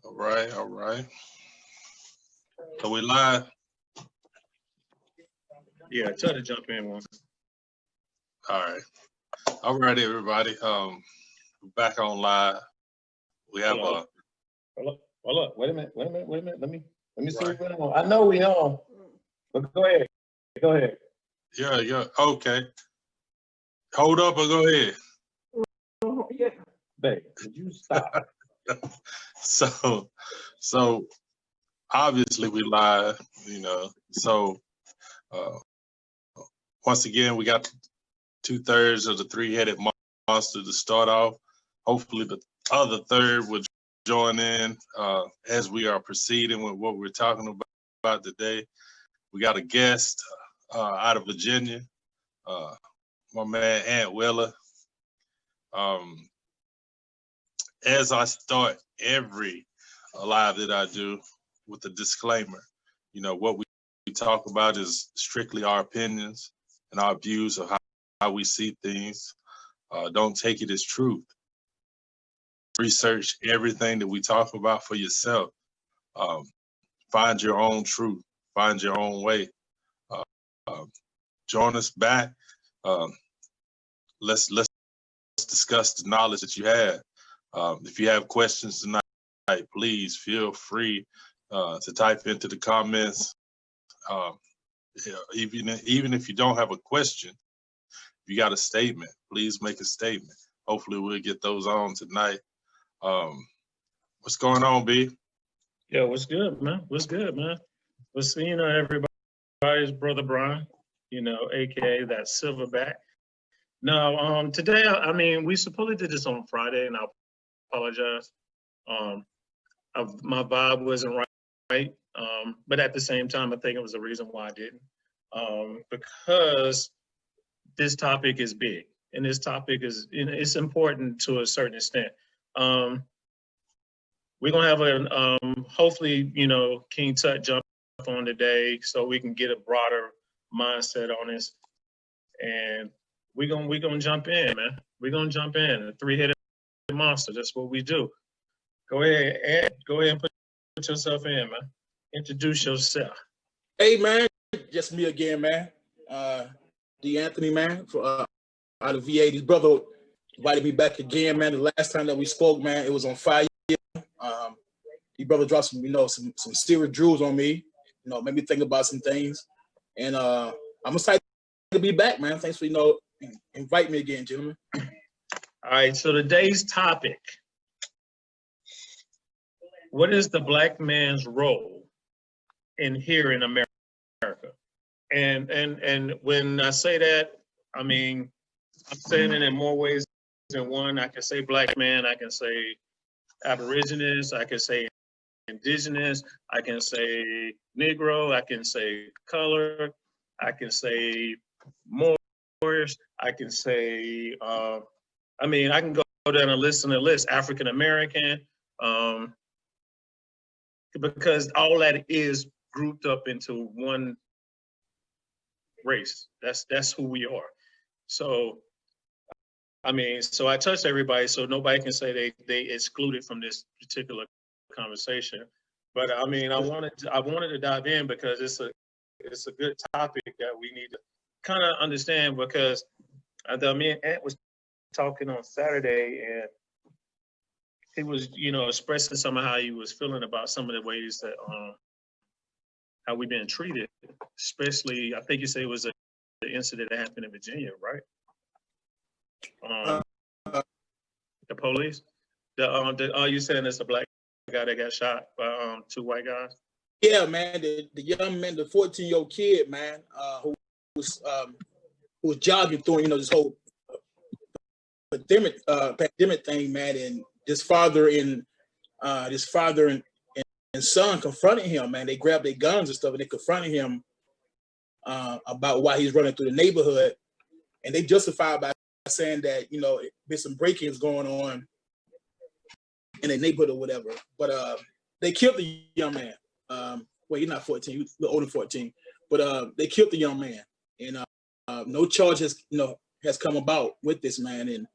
All right, all right. So we live. Yeah, try to jump in one. All right. All right, everybody. Back on live. We have Hold up. Wait a minute. Let me see Right. what's going on. I know we on, but go ahead. Yeah. Okay. Hold up or go ahead. Yeah. Babe, would you stop? So obviously we live, So once again, we got 2/3 of the three-headed monster to start off. Hopefully the other third will join in as we are proceeding with what we're talking about today. We got a guest out of Virginia, my man Ant Willer. As I start every live that I do with a disclaimer, what we talk about is strictly our opinions and our views of how we see things. Don't take it as truth. Research everything that we talk about for yourself. Find your own truth. Find your own way. Join us back. Let's discuss the knowledge that you have. If you have questions tonight, please feel free to type into the comments. Even if you don't have a question, if you got a statement, please make a statement. Hopefully we'll get those on tonight. What's going on, B? Yeah, what's good, man? What's everybody's brother Brian, aka that Silverback. Now, today, I mean, we supposedly did this on Friday, and I apologize. My vibe wasn't right. But at the same time, I think it was the reason why I didn't. Because this topic is big, and this topic is, it's important to a certain extent. We're gonna have hopefully, King Tut jump on today so we can get a broader mindset on this. And we're gonna jump in, man. We're gonna jump in. A three-headed monster. That's what we do. Go ahead and put yourself in, man. Introduce yourself. Hey, man, just me again, man. D. Anthony, man, for out of VA. This brother invited me back again, man. The last time that we spoke, man, it was on fire. Your brother dropped some serious jewels on me. Made me think about some things. And I'm excited to be back, man. Thanks for, invite me again, gentlemen. All right, so today's topic: what is the black man's role here in America? And when I say that, I mean, I'm saying it in more ways than one. I can say black man, I can say aborigines, I can say indigenous, I can say Negro, I can say color, I can say Moorish, I can say, I can go down and list African American, because all that is grouped up into one race. That's who we are. So, so I touched everybody, so nobody can say they excluded from this particular conversation. But I wanted to dive in because it's a good topic that we need to kind of understand, because me and Ant was talking on Saturday, and he was, expressing some of how he was feeling about some of the ways that how we've been treated, especially, I think you say it was the incident that happened in Virginia, right? The police. You saying it's a black guy that got shot by two white guys? Yeah, man. The young man, the 14-year-old kid, man, who was jogging through, this whole pandemic thing, man, and this father and son confronting him, man. They grabbed their guns and stuff, and they confronted him about why he's running through the neighborhood, and they justified by saying that there's some break-ins going on in the neighborhood or whatever. But they killed the young man. Well, he's not 14; he's a little older than 14. But they killed the young man, and no charge has come about with this man. And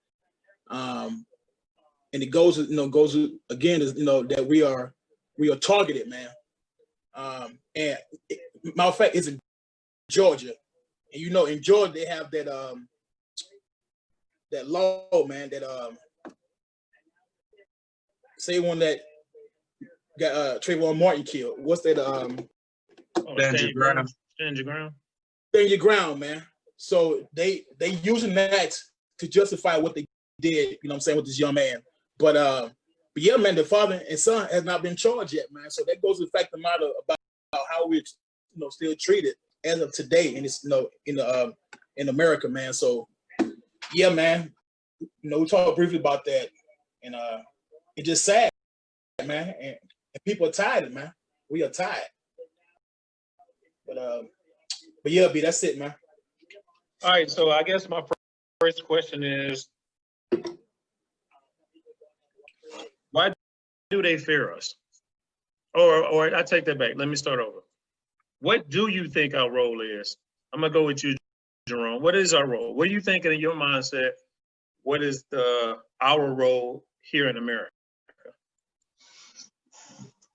and it goes again is that we are targeted, man. And matter of fact, it's in Georgia, and in Georgia they have that law, man, that say one that got Trayvon Martin killed. What's that? Stand your ground. Stand your ground. Stand your ground, man. So they using that to justify what they did. You know what I'm saying, with this young man. But yeah, man, the father and son has not been charged yet, man. So that goes to the fact of the matter about how we're still treated as of today, and it's in America, man. So yeah, man. We talked briefly about that, and it's just sad, man. And people are tired, man. We are tired. But yeah, B, that's it, man. All right, so I guess my first question is, why do they fear us? Or I take that back. Let me start over. What do you think our role is? I'm gonna go with you, Jerome. What is our role? What are you thinking in your mindset? What is our role here in America?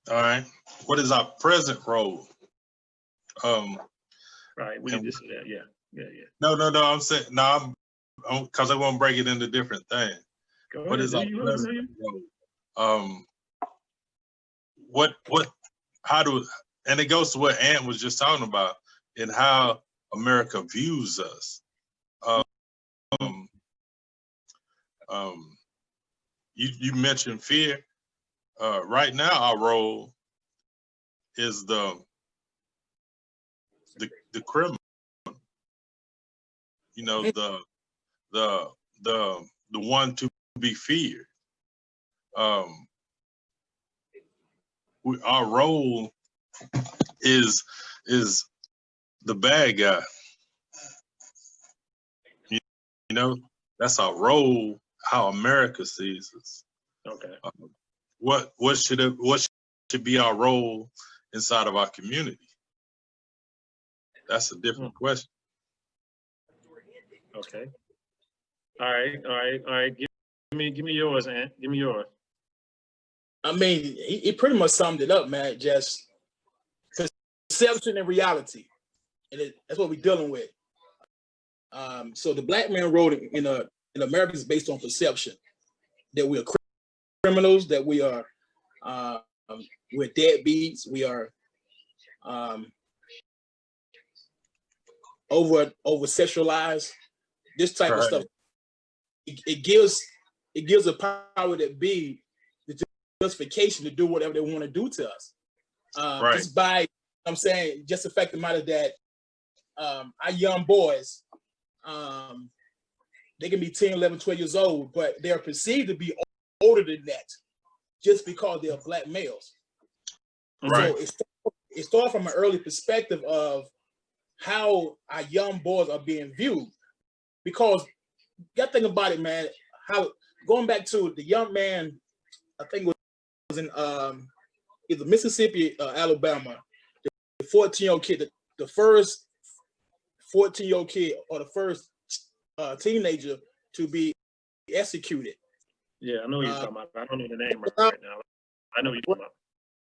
All right. What is our present role? Right. We need to see that. Yeah. No. I'm saying no. Because I want to break it into different things. What is our present role? And it goes to what Ant was just talking about, and how America views us. You mentioned fear. Right now, our role is the criminal. The one to be feared. Our role is the bad guy. That's our role. How America sees us. Okay. What should be our role inside of our community? That's a different question. Okay. All right. Give me yours, Ant. Give me yours. I mean, he pretty much summed it up, man. Just perception and reality, and that's what we're dealing with. So the black man role in America is based on perception that we are criminals, that we are we're deadbeats, we are over sexualized. This type of stuff. It gives a power that be the justification to do whatever they want to do to us. Just by, I'm saying, just the fact of the matter that our young boys, they can be 10, 11, 12 years old, but they are perceived to be older than that just because they are black males. Right. So it starts from an early perspective of how our young boys are being viewed. Because you got to think about it, man, how going back to the young man, I think it was in either Mississippi or Alabama, the 14-year-old kid, the first 14-year-old kid or the first teenager to be executed. Yeah, I know what you're talking about. I don't know the name right now. I know what you're talking about.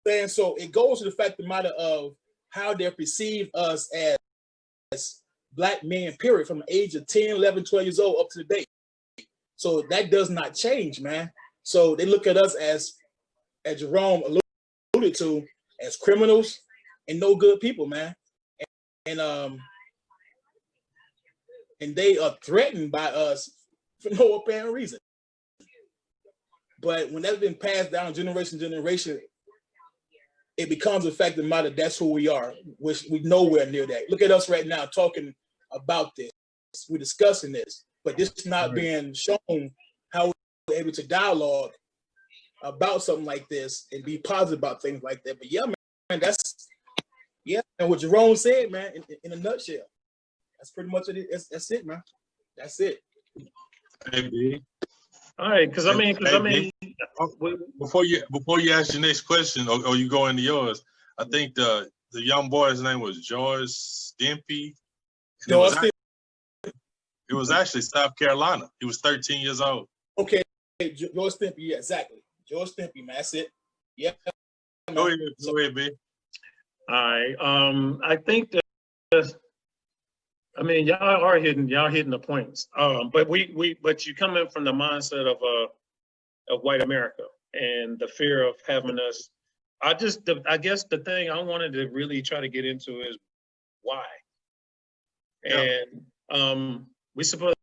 And so it goes to the fact of the matter of how they're perceived us as black men, period, from the age of 10, 11, 12 years old up to the day. So that does not change, man. So they look at us as Jerome alluded to, as criminals and no good people, man. And they are threatened by us for no apparent reason. But when that's been passed down generation to generation, it becomes a fact of the matter that's who we are, which we nowhere near that. Look at us right now talking about this. We're discussing this, but this is not being shown how we're able to dialogue about something like this and be positive about things like that. But yeah, man, and what Jerome said, man, in a nutshell, that's pretty much it. That's it, man. That's it. Maybe. All right, because I mean, before you ask your next question, or you go into yours, I think the young boy's name was George Stimpy. It was actually South Carolina. He was 13 years old. Okay, George Stimpy, yeah, exactly. George Stimpy, man, that's it. Yeah. Go man. ahead, B. All right. I think that, I mean, y'all hitting the points. But but you come in from the mindset of white America and the fear of having us. I guess the thing I wanted to really try to get into is why. Yeah. And we supposed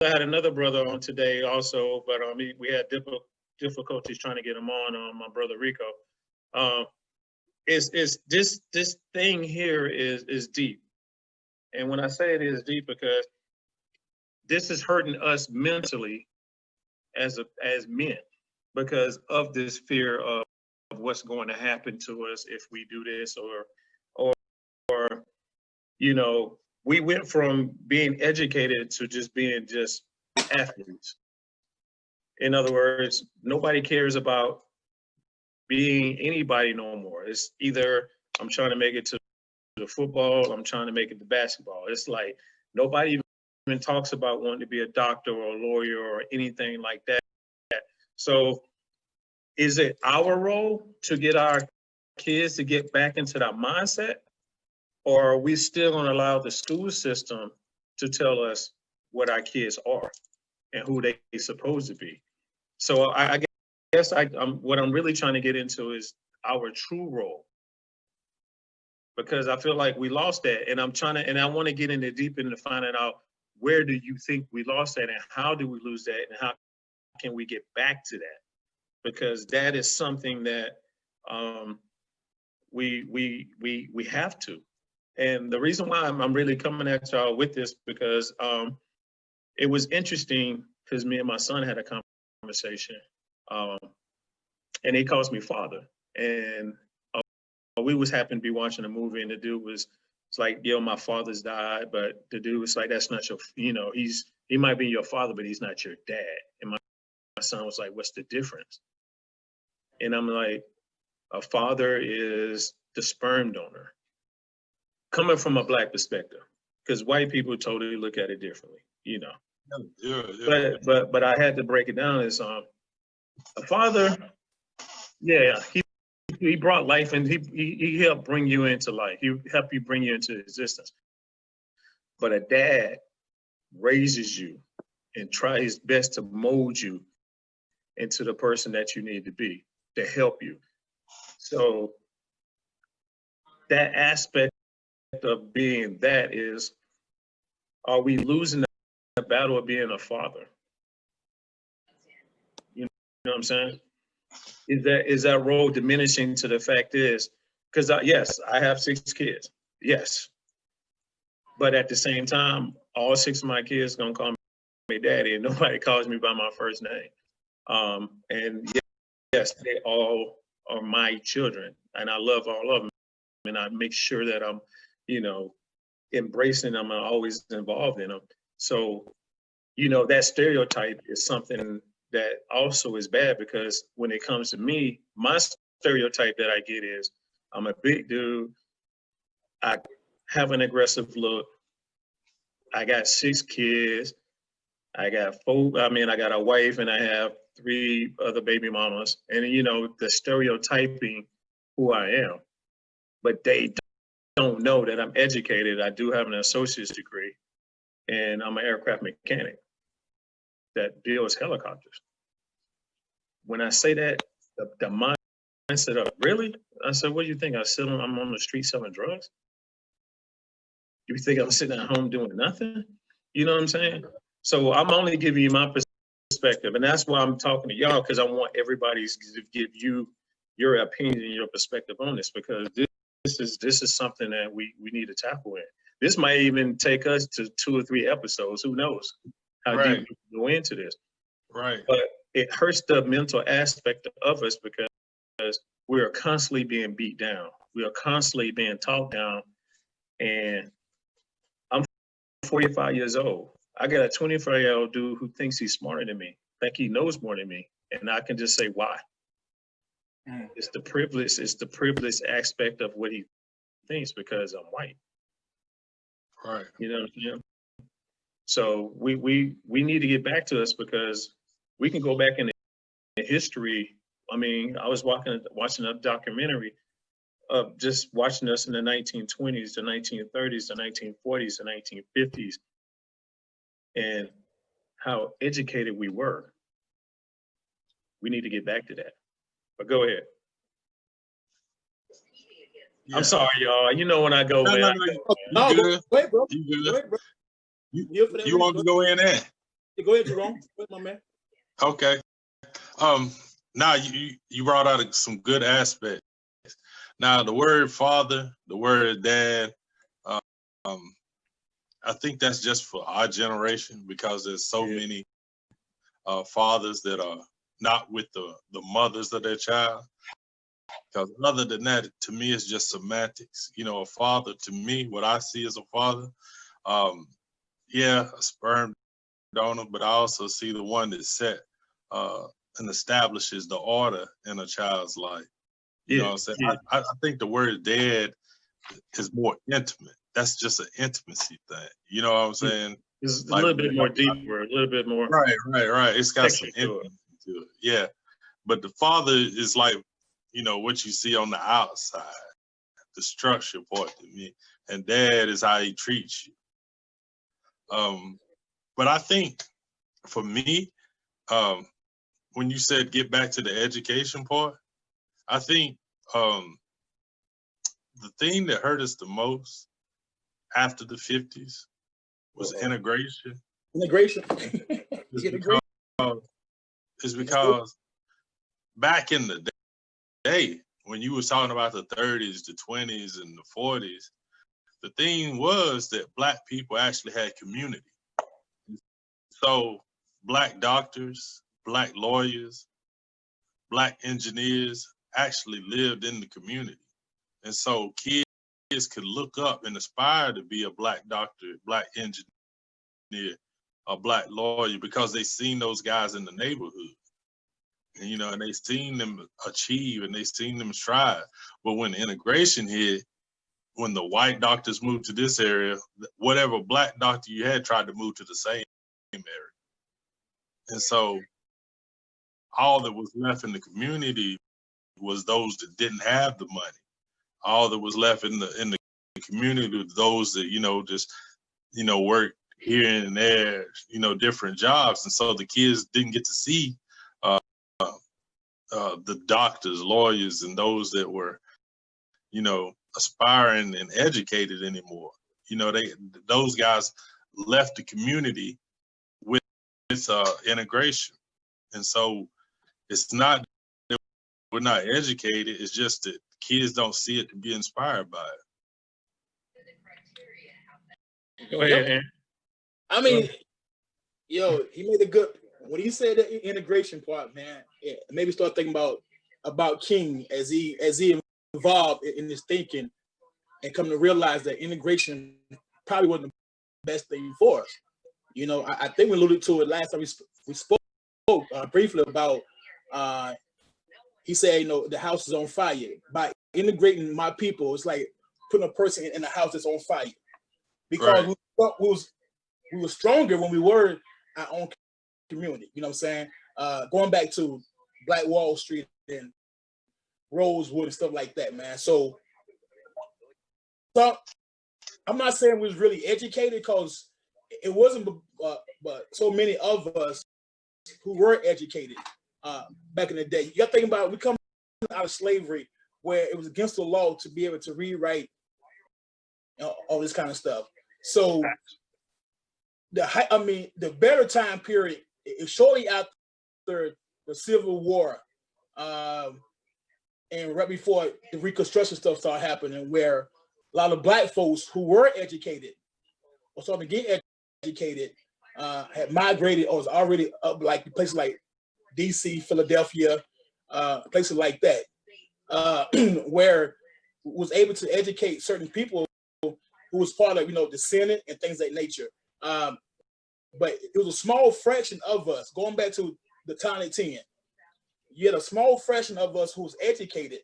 I had another brother on today also, but we had difficulties trying to get him on. My brother Rico. Is this thing here is deep, and when I say it is deep, because this is hurting us mentally as men, because of this fear of what's going to happen to us if we do this, or you know, we went from being educated to just being athletes. In other words, nobody cares about being anybody no more. It's either I'm trying to make it to the football, I'm trying to make it to basketball. It's like nobody even talks about wanting to be a doctor or a lawyer or anything like that. So is it our role to get our kids to get back into that mindset? Or are we still going to allow the school system to tell us what our kids are and who they supposed to be? So I guess what I'm really trying to get into is our true role, because I feel like we lost that, and I want to get into deep into finding out where do you think we lost that, and how do we lose that, and how can we get back to that? Because that is something that we have to. And the reason why I'm really coming at y'all with this, because it was interesting, because me and my son had a conversation, and he calls me father, and we was happened to be watching a movie, and the dude it's like, yo, my father's died, but the dude was like, that's not your, he might be your father, but he's not your dad. And my son was like, what's the difference? And I'm like, a father is the sperm donor. Coming from a Black perspective, because white people totally look at it differently, Yeah. But I had to break it down as a father. Yeah, he brought life, and he helped bring you into life. He helped you bring you into existence. But a dad raises you and tries his best to mold you into the person that you need to be, to help you. So that aspect of being that is, are we losing the battle of being a father? You know what I'm saying? Is that role diminishing to the fact is, because yes, I have 6 kids, yes. But at the same time, all 6 of my kids gonna call me daddy, and nobody calls me by my first name. And yes, they all are my children, and I love all of them, and I make sure that I'm, embracing them and always involved in them. So, that stereotype is something that also is bad, because when it comes to me, my stereotype that I get is I'm a big dude. I have an aggressive look. I got 6 kids. I got a wife, and I have 3 other baby mamas. And, the stereotyping who I am. But they don't know that I'm educated. I do have an associate's degree, and I'm an aircraft mechanic that builds helicopters. When I say that, the mindset of, really? I said, what do you think? I'm on the street selling drugs? You think I'm sitting at home doing nothing? You know what I'm saying? So I'm only giving you my perspective, and that's why I'm talking to y'all, because I want everybody to give you your opinion and your perspective on this, because this is something that we need to tackle in. This might even take us to 2 or 3 episodes. Who knows how deep we can go into this? Right. But it hurts the mental aspect of us, because we are constantly being beat down. We are constantly being talked down. And I'm 45 years old. I got a 25-year-old dude who thinks he's smarter than me, think he knows more than me. And I can just say, why? It's the privilege aspect of what he thinks, because I'm white. Right. You know what I'm saying? So we need to get back to us, because we can go back in the history, I mean, I was watching a documentary of just watching us in the 1920s, the 1930s, the 1940s, the 1950s, and how educated we were. We need to get back to that. But go ahead. Yeah. I'm sorry, y'all. You know when I go, No, man. no, I no, go, you No, good. go ahead, bro. You Go good. ahead, bro. You, Here for that you want me to go in there? Go ahead, Jerome. Go ahead, my man. Okay. Now you brought out some good aspects. Now the word father, the word dad, um, I think that's just for our generation because there's so Yeah. many fathers that are not with the mothers of their child. Because other than that, to me, it's just semantics. You know, a father to me, what I see as a father, yeah, a sperm donor, but I also see the one that set and establishes the order in a child's life. You know what I'm saying? Yeah. I think the word dad is more intimate. That's just an intimacy thing. You know what I'm saying? It's a Like, little bit more deeper, a little bit more. Right. It's got some Texture to it. intimacy to it. Yeah. But the father is like, you know, what you see on the outside, the structure part to me. And dad is how he treats you. But I think for me, when you said get back to the education part, I think the thing that hurt us the most after the 50s was integration. Integration. Is because back in the day, when you was talking about the 30s, the 20s, and the 40s, the thing was that Black people actually had community. So Black doctors, Black lawyers, Black engineers actually lived in the community. And so kids could look up and aspire to be a Black doctor, Black engineer, a Black lawyer because they seen those guys in the neighborhood. And, you know, and they seen them achieve and they seen them strive. But when integration hit, when the white doctors moved to this area, whatever Black doctor you had tried to move to the same area. And so all that was left in the community was those that didn't have the money. All that was left in the community was those that, you know, just, you know, worked here and there, you know, different jobs. And so the kids didn't get to see the doctors, lawyers, and those that were, you know, aspiring and educated anymore. You know, those guys left the community with integration. And so it's not that we're not educated, it's just that kids don't see it to be inspired by it. Go ahead, Aaron. I mean, yo, he made a good, when he said the integration part, man, it made me start thinking about King as he evolved in his thinking and come to realize that integration probably wasn't the best thing for us. You know, I think we alluded to it last time we spoke briefly about, he said, you know, the house is on fire. By integrating my people, it's like putting a person in a house that's on fire. Because we were stronger when we were our own community. You know what I'm saying? Going back to Black Wall Street and Rosewood and stuff like that, man. So I'm not saying we was really educated because it wasn't, but so many of us who were educated back in the day. You got to think about, we come out of slavery where it was against the law to be able to read, write, you know, all this kind of stuff. So the better time period is shortly after the Civil War, and right before the Reconstruction stuff started happening, where a lot of Black folks who were educated or starting to get educated had migrated or was already up, like places like DC, Philadelphia, places like that, where was able to educate certain people who was part of, you know, the Senate and things of that nature. But it was a small fraction of us, going back to the Tiny 10. You had a small fraction of us who was educated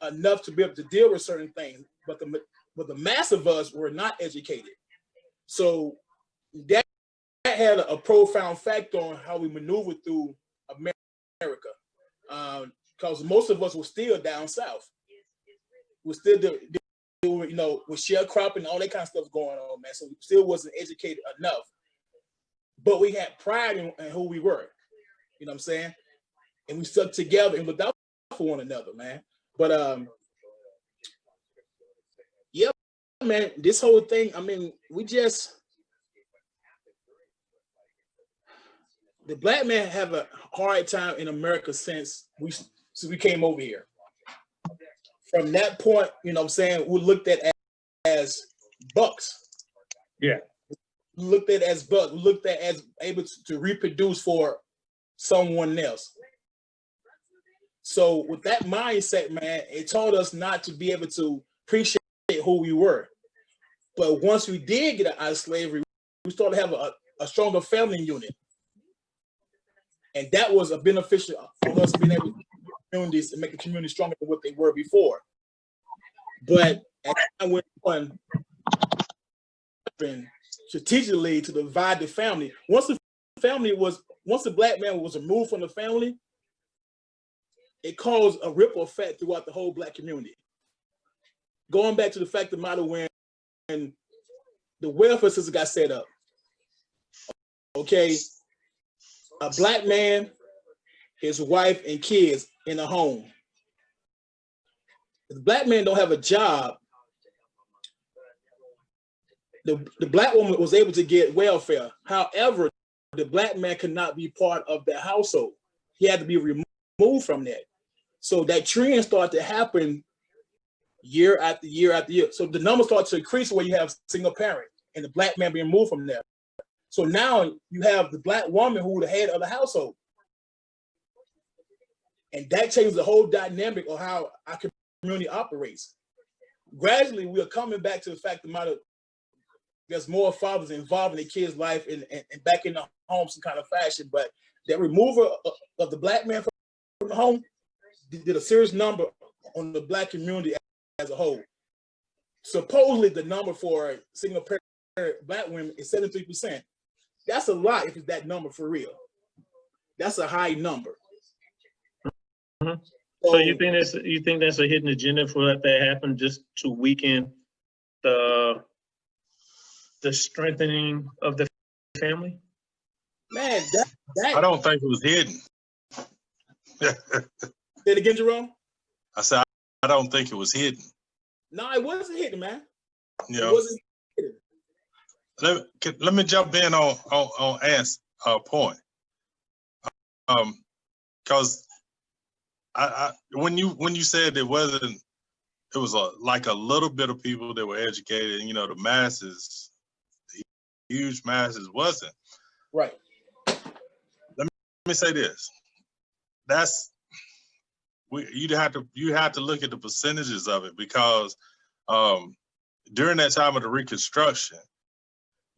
enough to be able to deal with certain things, but the mass of us were not educated. So that had a profound effect on how we maneuvered through America, because most of us were still down south. We're still you know, with sharecropping and all that kind of stuff going on, man. So we still wasn't educated enough. But we had pride in who we were. You know what I'm saying? And we stuck together and looked out for one another, man. But yeah, man, this whole thing, I mean, the black man have a hard time in America since we came over here. From that point, you know what I'm saying, we're looked at as bucks. Yeah. Looked at as bucks, looked at as able to reproduce for someone else. So with that mindset, man, it taught us not to be able to appreciate who we were. But once we did get out of slavery, we started to have a stronger family unit. And that was a beneficial for us being able to communities and make the community stronger than what they were before. But as time went on, strategically to divide the family. Once the black man was removed from the family, it caused a ripple effect throughout the whole black community. Going back to the fact of the matter when the welfare system got set up, okay, a black man, his wife and kids in a home. If the black man don't have a job, the black woman was able to get welfare. However, the black man could not be part of the household. He had to be removed from that. So that trend started to happen year after year after year. So the numbers start to increase where you have single parent and the black man being removed from that. So now you have the black woman who the head of the household. And that changes the whole dynamic of how our community operates. Gradually, we are coming back to the fact of the matter, there's more fathers involved in the kids' life and back in the home some kind of fashion. But that removal of the black man from the home did a serious number on the black community as a whole. Supposedly, the number for single parent black women is 73%. That's a lot if it's that number for real. That's a high number. Mm-hmm. So you think that's a hidden agenda for that to happen, just to weaken the strengthening of the family? Man, that I don't think it was hidden. Say it again, Jerome. I said I don't think it was hidden. No, it wasn't hidden, man. You It know, wasn't hidden. let me jump in on Ant's point, because I when you said it wasn't, it was like a little bit of people that were educated, and you know the masses, the huge masses wasn't. Right. Let me say this. You have to look at the percentages of it, because during that time of the Reconstruction,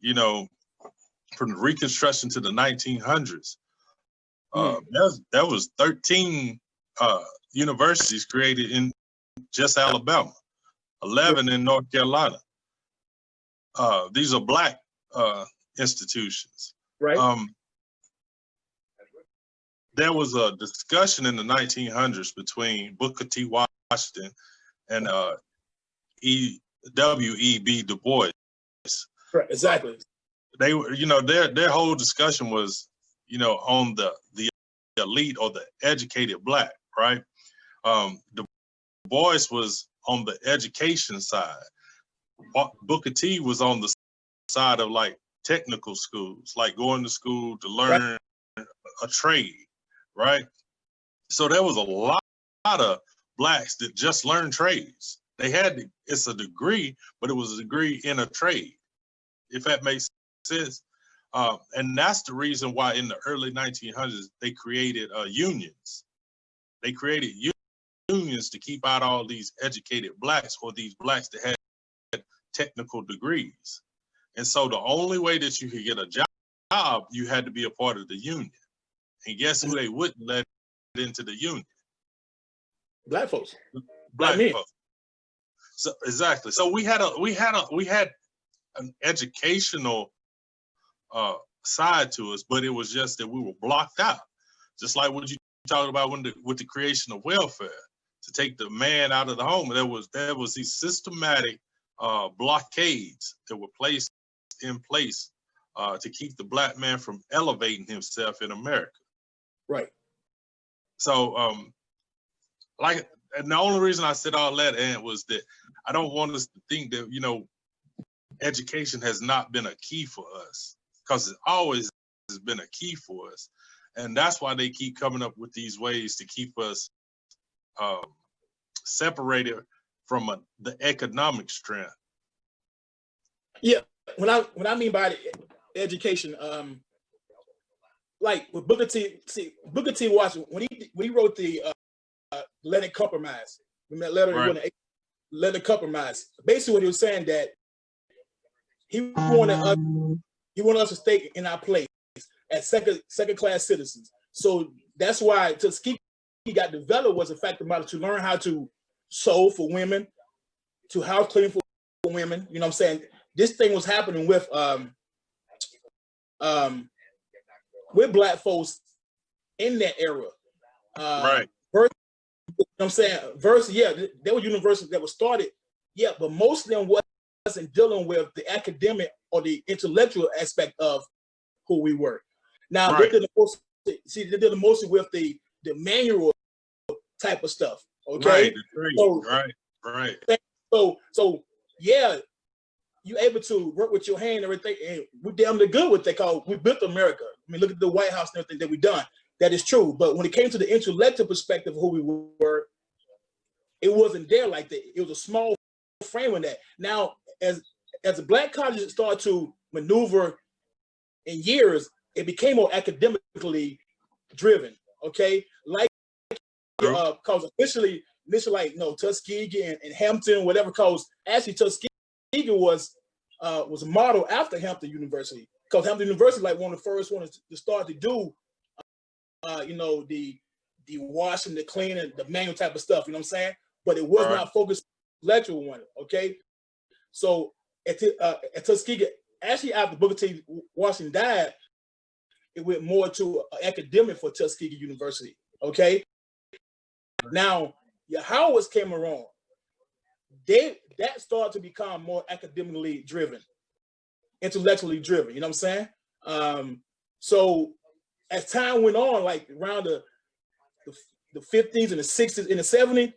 you know, from the Reconstruction to the 1900s, there was 13 universities created in just Alabama, 11 in North Carolina. These are black institutions. Right. There was a discussion in the 1900s between Booker T. Washington and W.E.B. Du Bois. Right. Exactly. They were, you know, their whole discussion was, you know, on the elite or the educated black, right? Du Bois was on the education side. Booker T was on the side of like technical schools, like going to school to learn a trade, right? So there was a lot of blacks that just learned trades. They had it's a degree, but it was a degree in a trade, if that makes sense. And that's the reason why in the early 1900s they created unions. They created unions to keep out all these educated blacks, or these blacks that had technical degrees. And so the only way that you could get a job, you had to be a part of the union. And guess who they wouldn't let into the union? Black folks. Black men. folks. So exactly. So we had an educational side to us, but it was just that we were blocked out. Just like what you talked about with the creation of welfare to take the man out of the home. There was these systematic blockades that were placed in place to keep the black man from elevating himself in America. Right. So, and the only reason I said all that, Ant, was that I don't want us to think that, you know, education has not been a key for us, because it always has been a key for us. And that's why they keep coming up with these ways to keep us separated from the economic strength. Yeah, when I mean by education, like with Booker T. Booker T. Washington, when he wrote the Atlantic Compromise, remember that letter, Right. Atlantic Compromise. Basically, what he was saying that he wanted us to stay in our place as second class citizens. So that's why Tuskegee got developed, was the fact about it, to learn how to sew for women, to house clean for women. You know what I'm saying? This thing was happening with black folks in that era. Right. You know what I'm saying? Yeah, there were universities that were started, yeah, but most of them wasn't dealing with the academic or the intellectual aspect of who we were. Now, Right. they did the mostly with the manual type of stuff, okay? Right, right. So yeah, you're able to work with your hand and everything, and we're damn good with that, because we built America. I mean, look at the White House and everything that we've done. That is true. But when it came to the intellectual perspective of who we were, it wasn't there like that. It was a small frame in that. Now, as the black colleges started to maneuver in years, it became more academically driven. Okay, like because initially like Tuskegee and Hampton, whatever. Because actually Tuskegee was modeled after Hampton University, because Hampton University like one of the first ones to start to do the washing, the cleaning, the manual type of stuff. You know what I'm saying? But it was not focused on the intellectual one. Okay, so at Tuskegee, actually after Booker T. Washington died, it went more to academic for Tuskegee University. Okay. Now, your Howards came around. That started to become more academically driven, intellectually driven. You know what I'm saying? So as time went on, like around the 50s and the 60s and the 70s,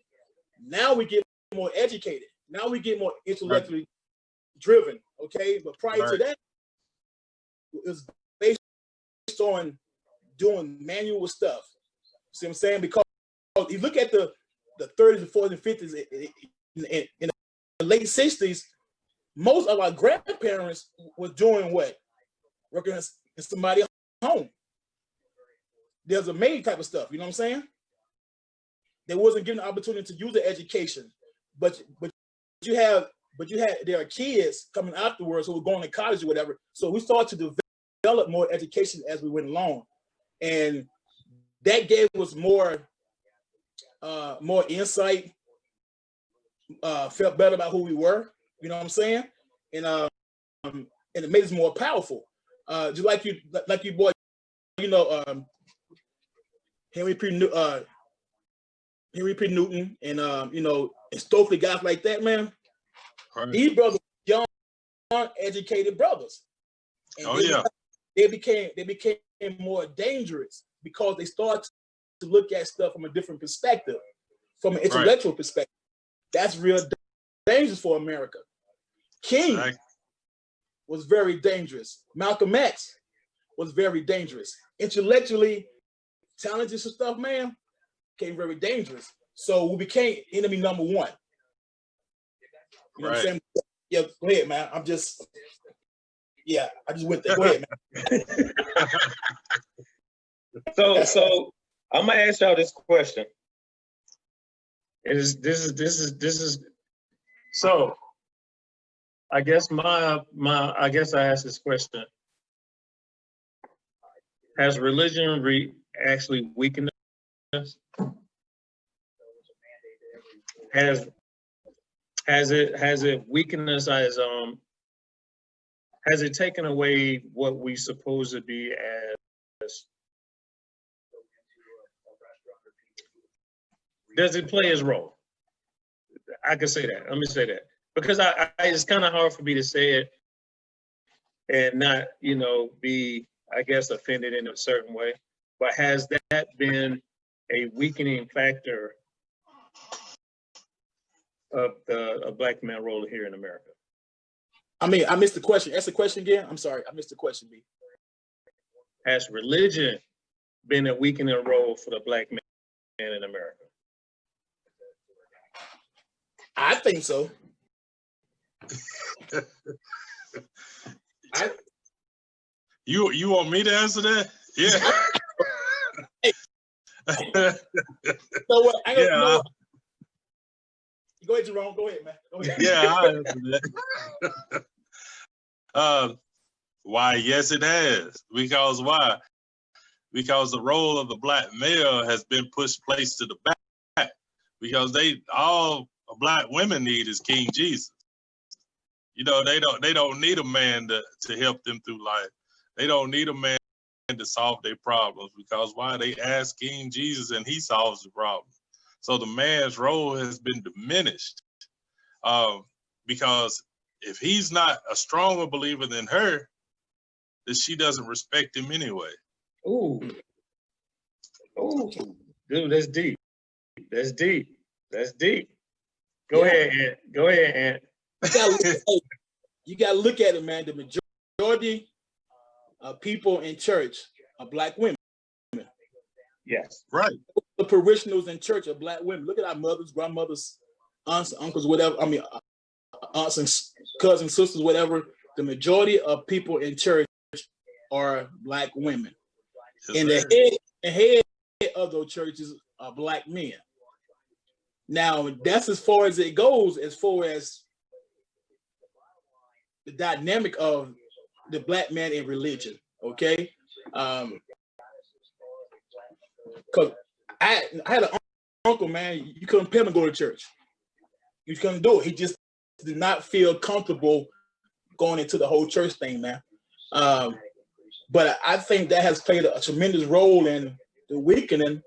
now we get more educated. Now we get more intellectually driven. Okay, but prior to that, it was based on doing manual stuff. See what I'm saying? Because you look at the 30s and 40s and 50s, in the late 60s, most of our grandparents was doing what? Working in somebody's home. There's a maid type of stuff, you know what I'm saying? They wasn't given the opportunity to use the education, but there are kids coming afterwards who were going to college or whatever. So we started to develop more education as we went along, and that gave us more insight. Felt better about who we were. You know what I'm saying? And it made us more powerful. Just like you boy, Henry P. Newton and and Stokely, guys like that, man. Right. These brothers, young, educated brothers. And they became more dangerous because they started to look at stuff from a different perspective, from an intellectual perspective. That's real dangerous for America. King was very dangerous. Malcolm X was very dangerous. Intellectually talented and stuff, man, became very dangerous. So we became enemy number one. You know what I'm saying? Yeah, go ahead, man. I just went there. Go ahead, man. So I'm gonna ask y'all this question. This is so I guess I guess I asked this question. Has religion actually weakened us? Has it weakened us as has it taken away what we supposed to be as Does it play its role? I can say that. Let me say that. Because it's kind of hard for me to say it and not, be, I guess, offended in a certain way. But has that been a weakening factor of the black man role here in America? I mean, I missed the question. Ask the question again. I'm sorry, I missed the question, B. Has religion been a weakening role for the black man in America? I think so. You want me to answer that? Yeah. So what? Yeah. Go ahead, Jerome. Go ahead, man. Go ahead. Yeah, I'll answer that. Why? Yes, it has. Because why? Because the role of the black male has been placed to the back. Because all black women need is King Jesus. They don't need a man to help them through life. They don't need a man to solve their problems, because why? They ask King Jesus and he solves the problem. So the man's role has been diminished, because if he's not a stronger believer than her, then she doesn't respect him anyway. Ooh, dude, that's deep. Go ahead, Ant. Go ahead, Ant. You gotta look at it, man. The majority of people in church are black women. Yes. Right. The parishioners in church are black women. Look at our mothers, grandmothers, aunts, uncles, whatever. I mean, aunts and cousins, sisters, whatever. The majority of people in church are black women. Yes, And sir. the head of those churches are black men. Now, that's as far as it goes, as far as the dynamic of the black man in religion, okay? Because I had an uncle, man, you couldn't pay him to go to church. You couldn't do it. He just did not feel comfortable going into the whole church thing, man. But I think that has played a tremendous role in the weakening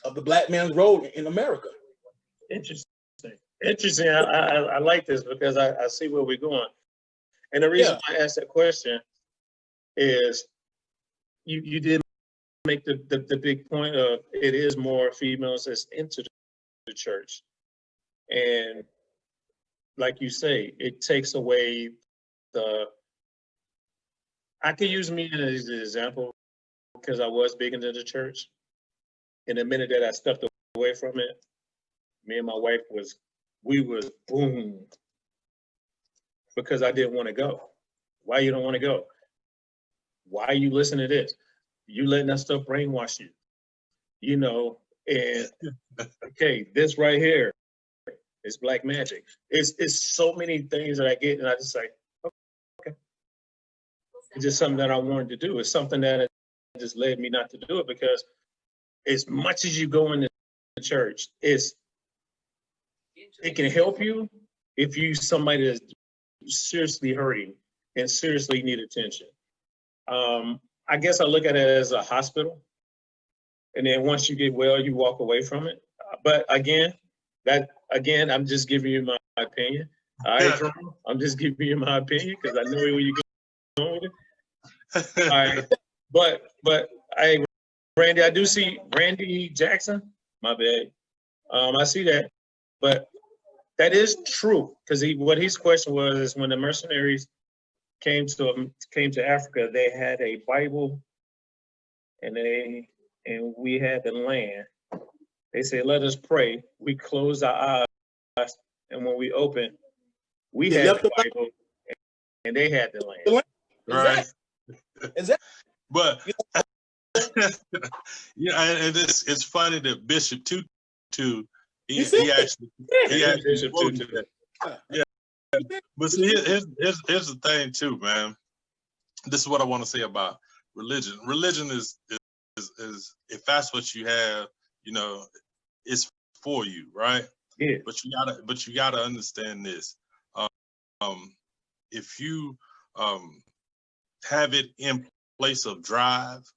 of the black man's role in America. Interesting. I like this because I see where we're going. And the reason I asked that question is you did make the big point of it is more females that's into the church. And like you say, it takes away I could use me as an example because I was big into the church. And the minute that I stepped away from it, me and my wife we was boom, because I didn't want to go. Why you don't want to go? Why are you listening to this? You letting that stuff brainwash you, and okay, this right here is black magic. It's so many things that I get and I just say, okay. It's just something that I wanted to do. It's something that just led me not to do it, because as much as you go into the church, it can help you if you somebody that's seriously hurting and seriously need attention. I guess I look at it as a hospital, and then once you get well, you walk away from it. But again, I'm just giving you my opinion. All right, Jerome? I'm just giving you my opinion because I know where you're going with it. All right, but Randy, I do see Randy Jackson. My bad. I see that, but that is true, because what his question was is when the mercenaries came to Africa, they had a Bible, and we had the land. They said, "Let us pray." We closed our eyes, and when we opened, we had the Bible, and they had the land. Right. Exactly. But yeah, and it's funny that Bishop Tutu, he actually Bishop Tutu. Yeah. But see, here's the thing too, man. This is what I want to say about religion. Religion is if that's what you have, it's for you, right? Yeah. But you gotta understand this. If you have it in place of drive,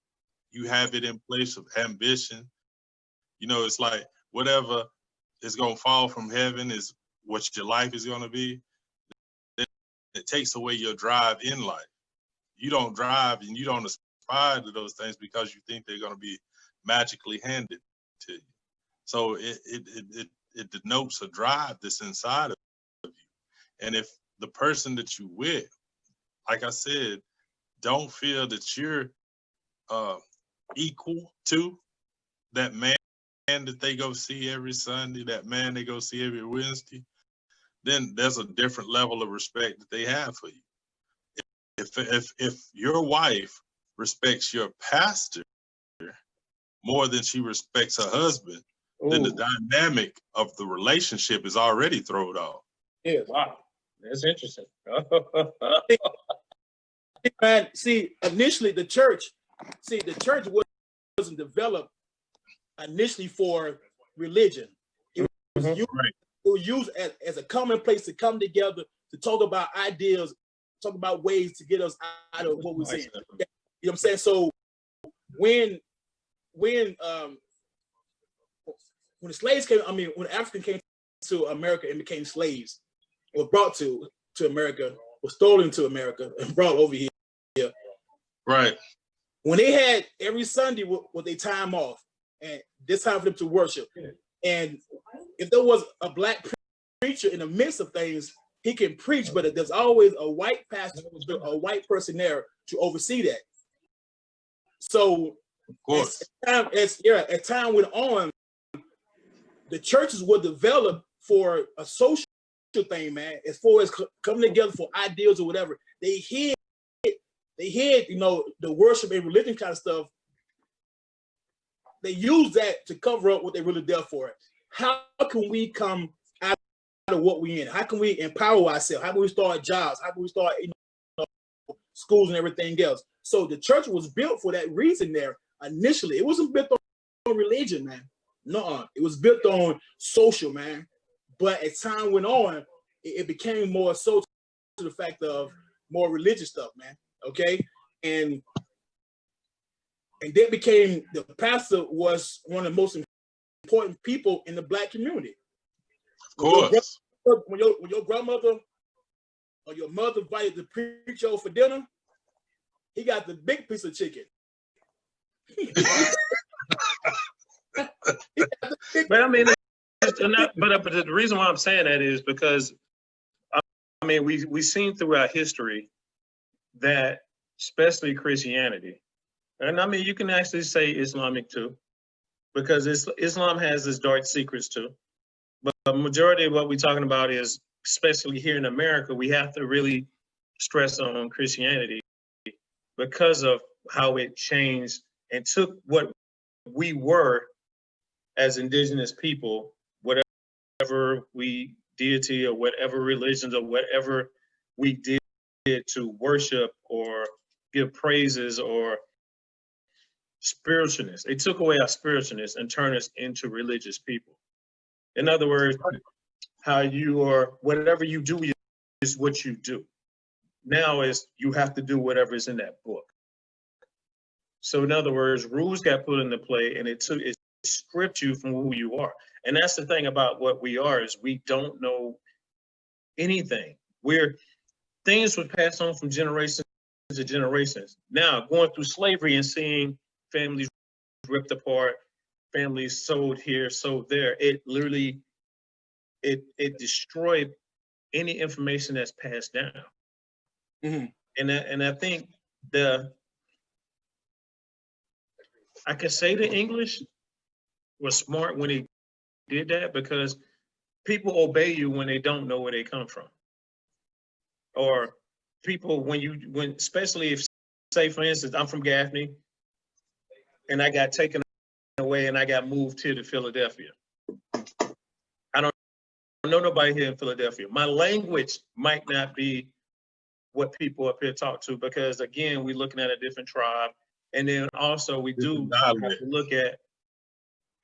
you have it in place of ambition, You know, it's like whatever is gonna fall from heaven is what your life is gonna be. It takes away your drive in life. You don't drive and you don't aspire to those things because you think they're gonna be magically handed to you. So it denotes a drive that's inside of you. And if the person that you with, like I said, don't feel that you're equal to that man that they go see every Sunday, that man they go see every Wednesday, then there's a different level of respect that they have for you. If your wife respects your pastor more than she respects her husband, then the dynamic of the relationship is already thrown off. Yeah, wow, that's interesting. Man, see, initially the church wasn't developed initially for religion. It was used, it was used as a common place to come together to talk about ideas, talk about ways to get us out of what we're saying. You know what I'm saying? So when the slaves came, when African came to America and became slaves, or brought to America, or stolen to America and brought over here. Right. When they had every Sunday with their time off, and this time for them to worship. And if there was a black preacher in the midst of things, he can preach, but there's always a white pastor, a white person there to oversee that. So of course, as time went on, the churches were developed for a social thing, man. As far as coming together for ideals or whatever, they hid, you know, the worship and religion kind of stuff. They use that to cover up what they really there for. How can we come out of what we're in? How can we empower ourselves? How can we start jobs? How can we start, you know, schools and everything else? So the church was built for that reason there. Initially, it wasn't built on religion, man. No, it was built on social, man. But as time went on, it became more so to the fact of more religious stuff, man. Okay, and that became, the pastor was one of the most important people in the black community. Of course. When your grandmother or your mother invited the preacher over for dinner, he got the big piece of chicken. But I mean, but the reason why I'm saying that is because, I mean, we've seen throughout history that, especially Christianity, and I mean, you can actually say Islamic too, because Islam has its dark secrets too. But the majority of what we're talking about is, especially here in America, we have to really stress on Christianity because of how it changed and took what we were as indigenous people, whatever we deity or whatever religions or whatever we did to worship or give praises or spiritualness. It took away our spiritualness and turned us into religious people. In other words, how you are, whatever you do is what you do. Now is you have to do whatever is in that book. So in other words, rules got put into play and it stripped you from who you are. And that's the thing about what we are, is we don't know anything. Things were passed on from generations to generations. Now, going through slavery and seeing families ripped apart, families sold here, sold there, it literally, it destroyed any information that's passed down. Mm-hmm. And I think I can say the English was smart when they did that, because people obey you when they don't know where they come from. Or people, especially if, say for instance, I'm from Gaffney and I got taken away and I got moved here to Philadelphia. I don't know nobody here in Philadelphia. My language might not be what people up here talk to, because again, we're looking at a different tribe. And then also we do have to look at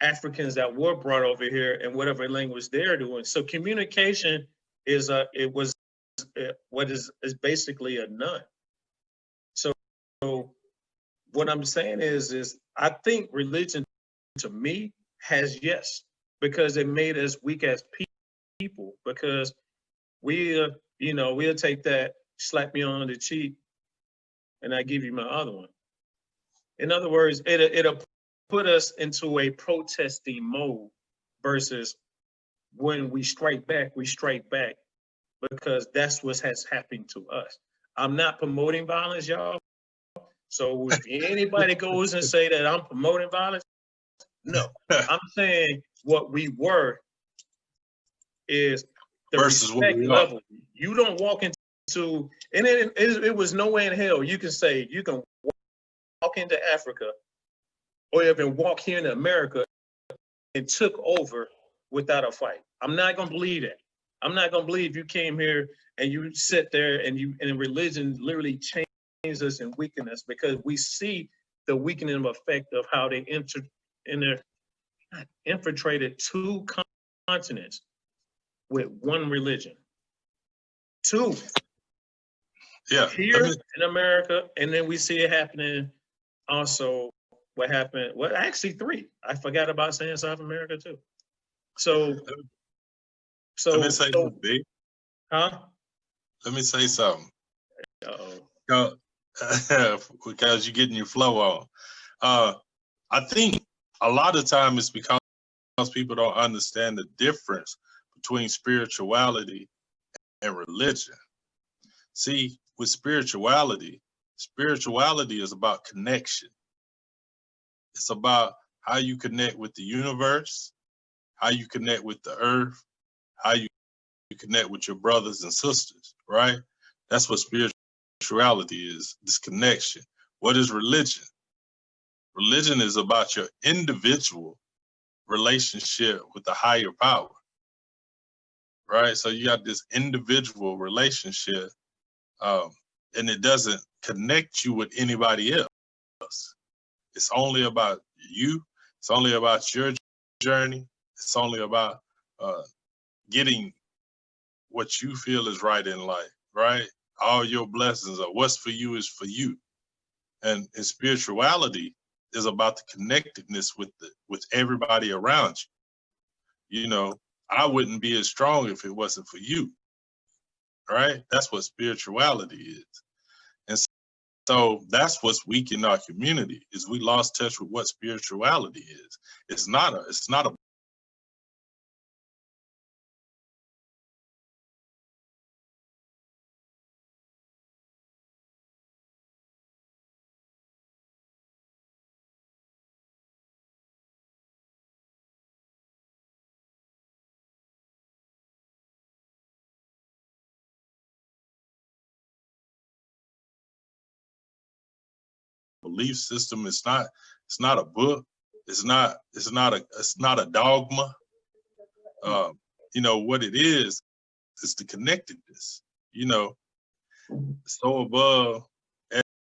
Africans that were brought over here and whatever language they're doing. So communication is basically a none. So what I'm saying is I think religion, to me, has yes, because it made us weak as people, because we'll take that, slap me on the cheek, and I give you my other one. In other words, it'll put us into a protesting mode versus when we strike back because that's what has happened to us. I'm not promoting violence, y'all. So if anybody goes and say that I'm promoting violence, no. I'm saying what we were is the Versus what respect we are. level. You don't walk into, and it was nowhere in hell you can say you can walk into Africa or even walk here in America and took over without a fight. I'm not gonna believe that. I'm not gonna believe you came here and you sit there and religion literally changed us and weakened us, because we see the weakening effect of how they infiltrated 2 continents with 1 religion. 2. Yeah. Here in America, and then we see it happening also. What happened? Well, actually 3. I forgot about saying South America too. So let me say something, big. huh? Let me say something. Uh-oh. Because you're getting your flow on. I think a lot of time it's because people don't understand the difference between spirituality and religion. See, with spirituality is about connection. It's about how you connect with the universe, how you connect with the earth, how you connect with your brothers and sisters, right? That's what spirituality is, this connection. What is religion? Religion is about your individual relationship with the higher power, right? So you got this individual relationship, and it doesn't connect you with anybody else. It's only about you. It's only about your journey. It's only about getting what you feel is right in life, right? All your blessings are what's for you is for you. And spirituality is about the connectedness with everybody around you. You know, I wouldn't be as strong if it wasn't for you, right? That's what spirituality is. And so that's what's weak in our community, is we lost touch with what spirituality is. It's not a belief system. It's not a book. It's not a dogma. You know what it is the connectedness, you know, so above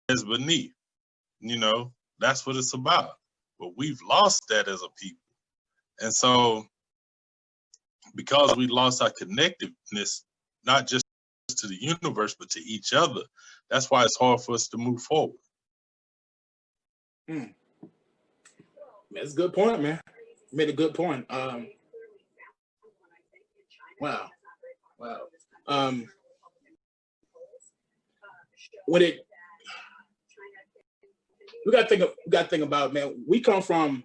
as beneath, you know, that's what it's about. But we've lost that as a people. And so because we lost our connectiveness, not just to the universe, but to each other, that's why it's hard for us to move forward. That's a good point, man. You made a good point. Wow. When we got to think about, man, we come from,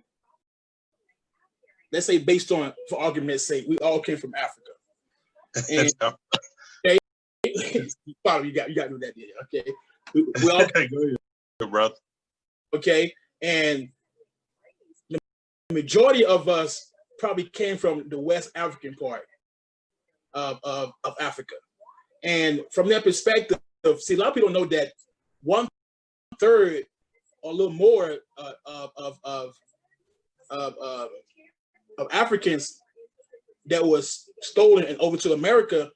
let's say, based on, for argument's sake, we all came from Africa. And Father, you got to do that, okay? We all Okay, go ahead, brother. Okay, and the majority of us probably came from the West African part of Africa. And from that perspective, see, a lot of people don't know that 1/3 or a little more of Africans that was stolen and over to America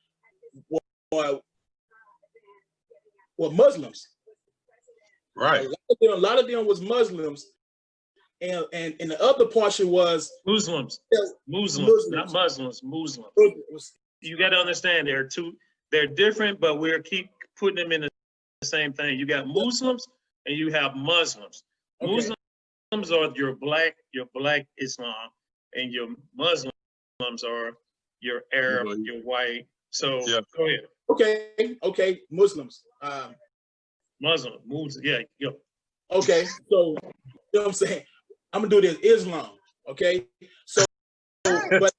were Muslims. Right. A lot of them was Muslims, and the other portion was Muslims, not Muslims, Muslims. You got to understand, they're different, but we're keep putting them in the same thing. You got Muslims and you have Muslims. Okay. Muslims are your black Islam, and your Muslims are your Arab, your white. So Yeah. go ahead. Okay, Muslims. Muslim moves. Yeah. Okay, so you know what I'm saying? I'm gonna do this Islam. Okay, so but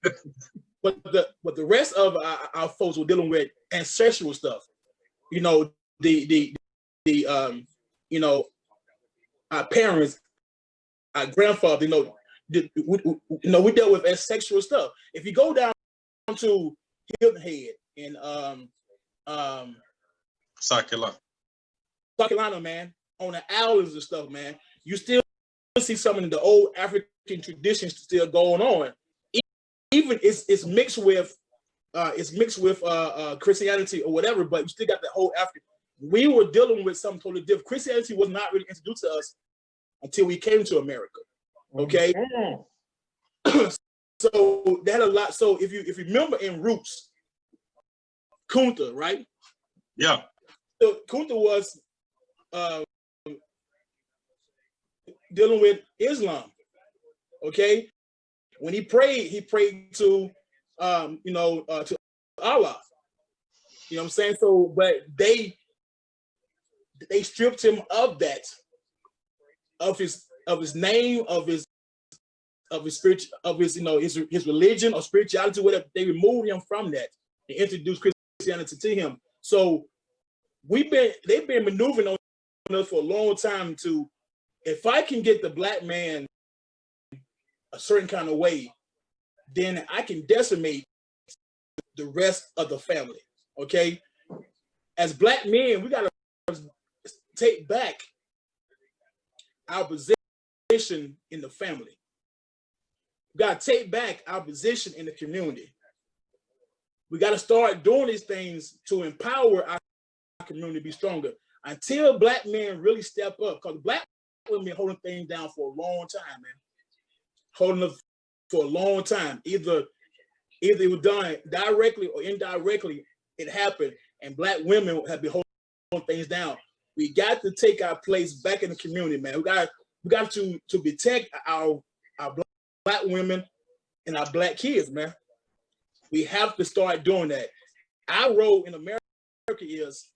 the rest of our folks were dealing with ancestral stuff. You know, the you know, our parents, our grandfather. We dealt with ancestral stuff. If you go down to Hilton Head in South Carolina. South Carolina, man, on the islands and stuff, man, you still see some of the old African traditions still going on. Even it's mixed with Christianity or whatever, but you still got the whole African. We were dealing with something totally different. Christianity was not really introduced to us until we came to America. Okay. So that a lot. So if you remember in Roots, Kunta, right? Yeah. So Kunta was dealing with Islam. Okay. When he prayed to to Allah. You know what I'm saying? So, but they stripped him of that, of his name, of his spirit, of his his religion or spirituality, whatever. They removed him from that and introduced Christianity to him. So they've been maneuvering on us for a long time to, if I can get the black man a certain kind of way, then I can decimate the rest of the family. Okay, as black men, we gotta take back our position in the family. We gotta take back our position in the community. We gotta start doing these things to empower our community to be stronger. Until black men really step up, because black women been holding things down for a long time, man. Holding up for a long time. Either it was done directly or indirectly, it happened, and black women have been holding things down. We got to take our place back in the community, man. We got to protect our black women and our black kids, man. We have to start doing that. Our role in America is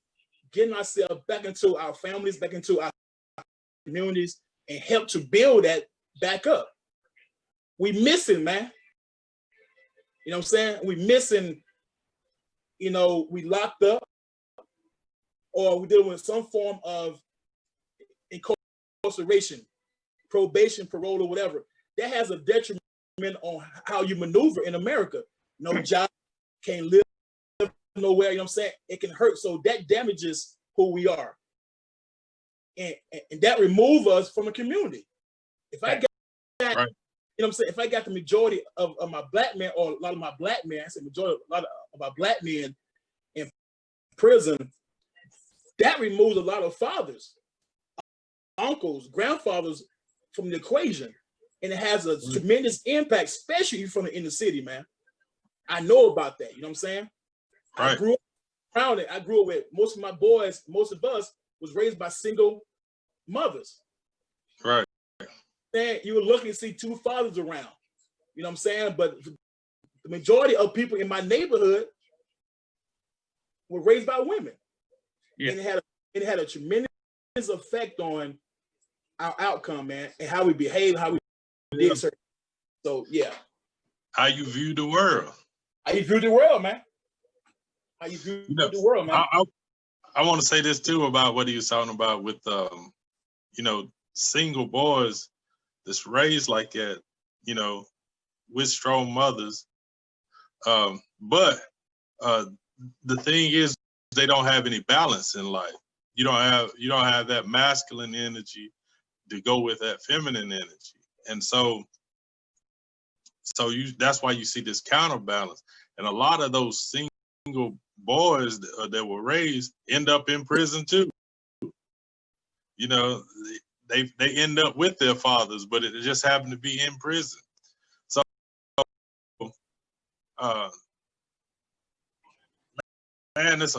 getting ourselves back into our families, back into our communities, and help to build that back up. We missing, man. You know what I'm saying? We missing, we locked up, or we're dealing with some form of incarceration, probation, parole, or whatever. That has a detriment on how you maneuver in America. No job, can't live nowhere, you know what I'm saying? It can hurt. So that damages who we are. And that removes us from a community. If I got that, right. You know what I'm saying? If I got the majority of my black men, or a lot of my black men, I said majority, a lot of my black men in prison, that removes a lot of fathers, uncles, grandfathers from the equation. And it has a tremendous impact, especially from the inner city, man. I know about that, you know what I'm saying? Right. I grew up around it. I grew up with most of my boys, most of us was raised by single mothers. Right. And you were lucky to see two fathers around, you know what I'm saying? But the majority of people in my neighborhood were raised by women. Yeah. And it had a tremendous effect on our outcome, man, and how we behave, how we did certain. So yeah. How you view the world. How you view the world, man. How you view the world, man. I want to say this too about what he was talking about with single boys that's raised like that, with strong mothers. But the thing is, they don't have any balance in life. You don't have that masculine energy to go with that feminine energy. And so that's why you see this counterbalance. And a lot of those single boys that were raised end up in prison too. They end up with their fathers, but it just happened to be in prison. So, man, it's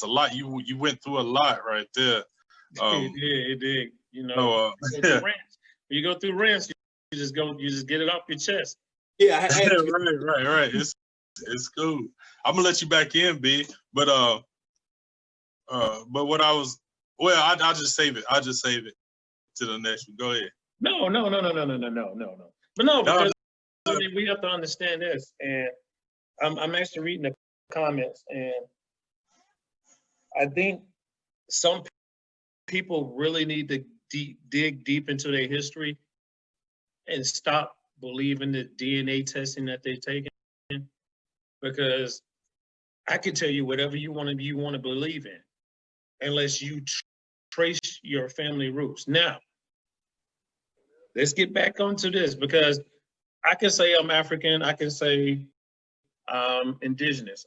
a lot. You went through a lot right there. It did. You go through rants, you just get it off your chest. Yeah, I had to. Right. It's cool. I'm gonna let you back in, B. But what I was, well, I'll just save it. I'll just save it to the next one. Go ahead. No. But no, No, because I mean, we have to understand this, and I'm actually reading the comments, and I think some people really need to dig deep into their history and stop believing the DNA testing that they're taking, because I can tell you whatever you want to believe in, unless you trace your family roots. Now, let's get back onto this, because I can say I'm African, I can say I'm indigenous.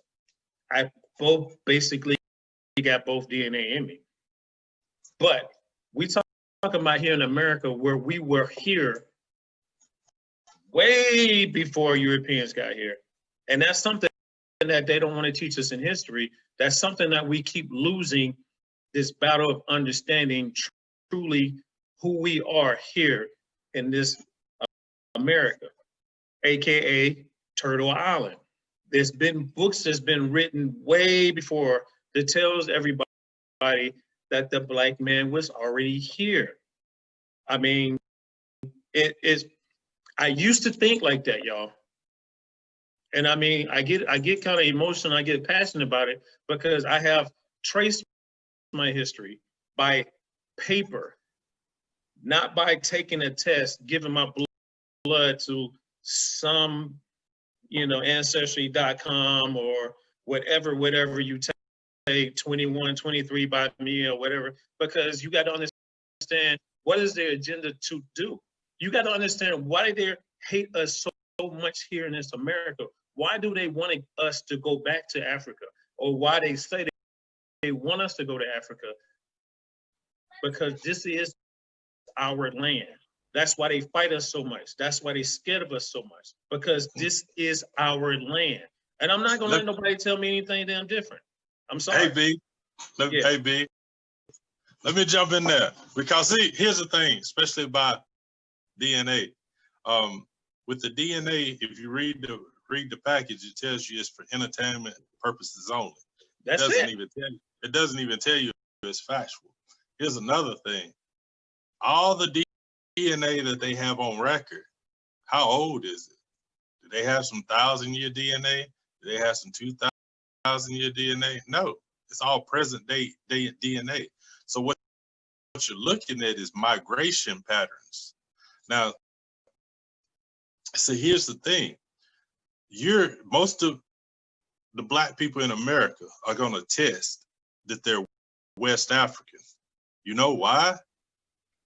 I both basically got both DNA in me. But we talking about here in America, where we were here way before Europeans got here. And that's something that they don't want to teach us in history. That's something that we keep losing, this battle of understanding truly who we are here in this America, AKA Turtle Island. There's been books that's been written way before that tells everybody that the black man was already here. I mean, it is, I used to think like that, y'all. And I mean, I get kind of emotional, I get passionate about it, because I have traced my history by paper, not by taking a test, giving my blood to some, ancestry.com or whatever you take, 21, 23 by me or whatever, because you got to understand, what is their agenda to do? You got to understand why they hate us so much here in this America. Why do they want us to go back to Africa? Or why they say they want us to go to Africa? Because this is our land. That's why they fight us so much. That's why they scared of us so much, because this is our land. And I'm not gonna let nobody tell me anything damn different. I'm sorry. Hey, B. Hey, B. Let me jump in there, because see, here's the thing, especially about DNA. With the DNA, if you read the package, it tells you it's for entertainment purposes only. That's it. It doesn't even tell you it's factual. Here's another thing. All the DNA that they have on record, how old is it? Do they have some 1,000-year DNA? Do they have some 2,000-year DNA? No, it's all present day DNA. So what you're looking at is migration patterns. Now, so here's the thing. Most of the black people in America are going to test that they're West African. You know why?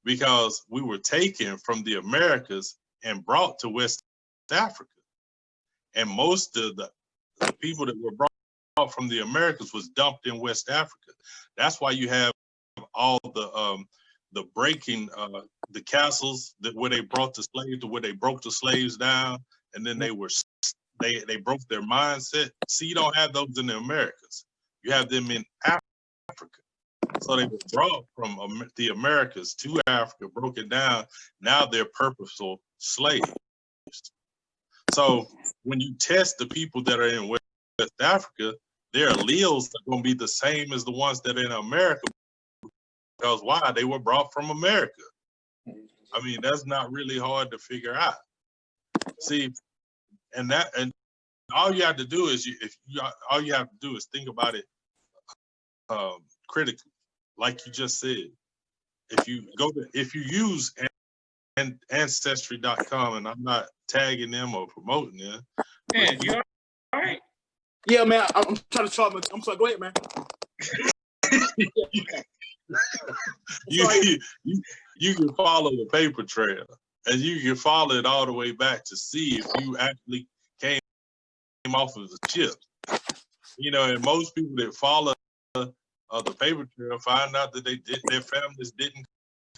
Because we were taken from the Americas and brought to West Africa. And most of the people that were brought from the Americas was dumped in West Africa. That's why you have all the breaking, the castles where they brought the slaves, to where they broke the slaves down, and then they broke their mindset. See, you don't have those in the Americas. You have them in Africa. So they were brought from the Americas to Africa, broken down. Now they're purposeful slaves. So when you test the people that are in West Africa, their alleles are going to be the same as the ones that are in America. Because why? They were brought from America. I mean, that's not really hard to figure out. See, and all you have to do is all you have to do is think about it critically, like you just said. If you use ancestry.com, and I'm not tagging them or promoting them. Man, you all right? Yeah, man. I'm trying to talk. I'm sorry. Go ahead, man. You can follow the paper trail, and you can follow it all the way back to see if you actually came off of the chips. And most people that follow the paper trail find out that their families didn't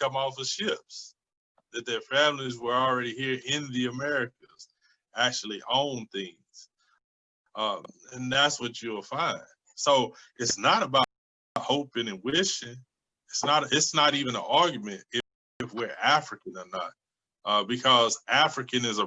come off of ships, that their families were already here in the Americas, actually own things, and that's what you'll find. So it's not about hoping and wishing. It's not even an argument if we're African or not, because African is a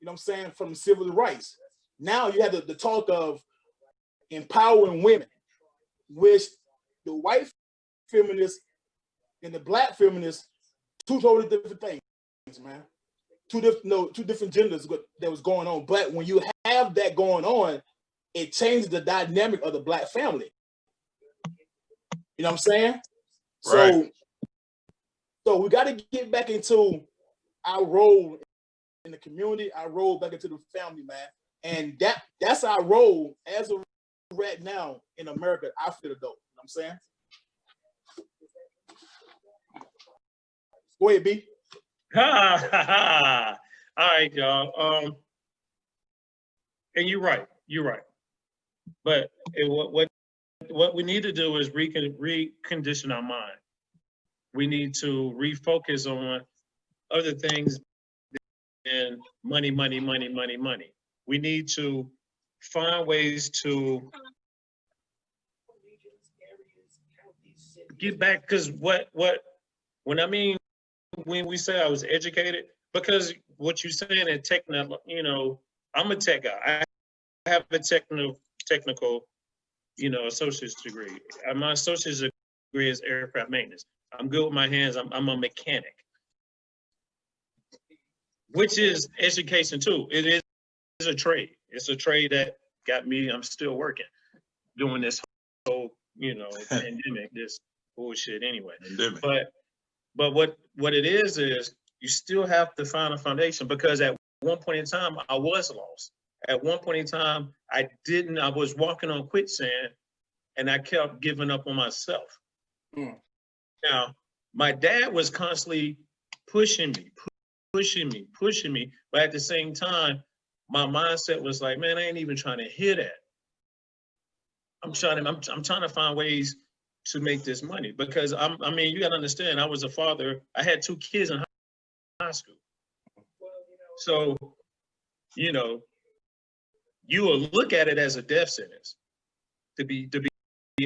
you know what I'm saying, from civil rights. Now you have the talk of empowering women, which the white feminists and the black feminists, two totally different things, man. Two different genders that was going on. But when you have that going on, it changes the dynamic of the black family. You know what I'm saying? Right. So we got to get back into our role in the community, our role back into the family, man. And that's our role as of right now in America. I feel though. You know what I'm saying? Go ahead, B. Ha ha ha. All right, y'all. And you're right. But what we need to do is recondition our mind. We need to refocus on other things than money. We need to find ways to get back, because when we say I was educated, because what you're saying in technical, I'm a tech guy. I have a technical, associate's degree. My associate's degree is aircraft maintenance. I'm good with my hands. I'm a mechanic, which is education too. It is a trade. It's a trade that got me. I'm still working, doing this whole, pandemic, this bullshit anyway. Pandemic. But what it is you still have to find a foundation, because at one point in time I was lost. At one point in time I was walking on quicksand, and I kept giving up on myself. Now, my dad was constantly pushing me, but at the same time, my mindset was like, man, I ain't even trying to hear that. I'm trying to find ways to make this money, because you gotta understand, I was a father. I had 2 kids in high school. So, you will look at it as a death sentence, to be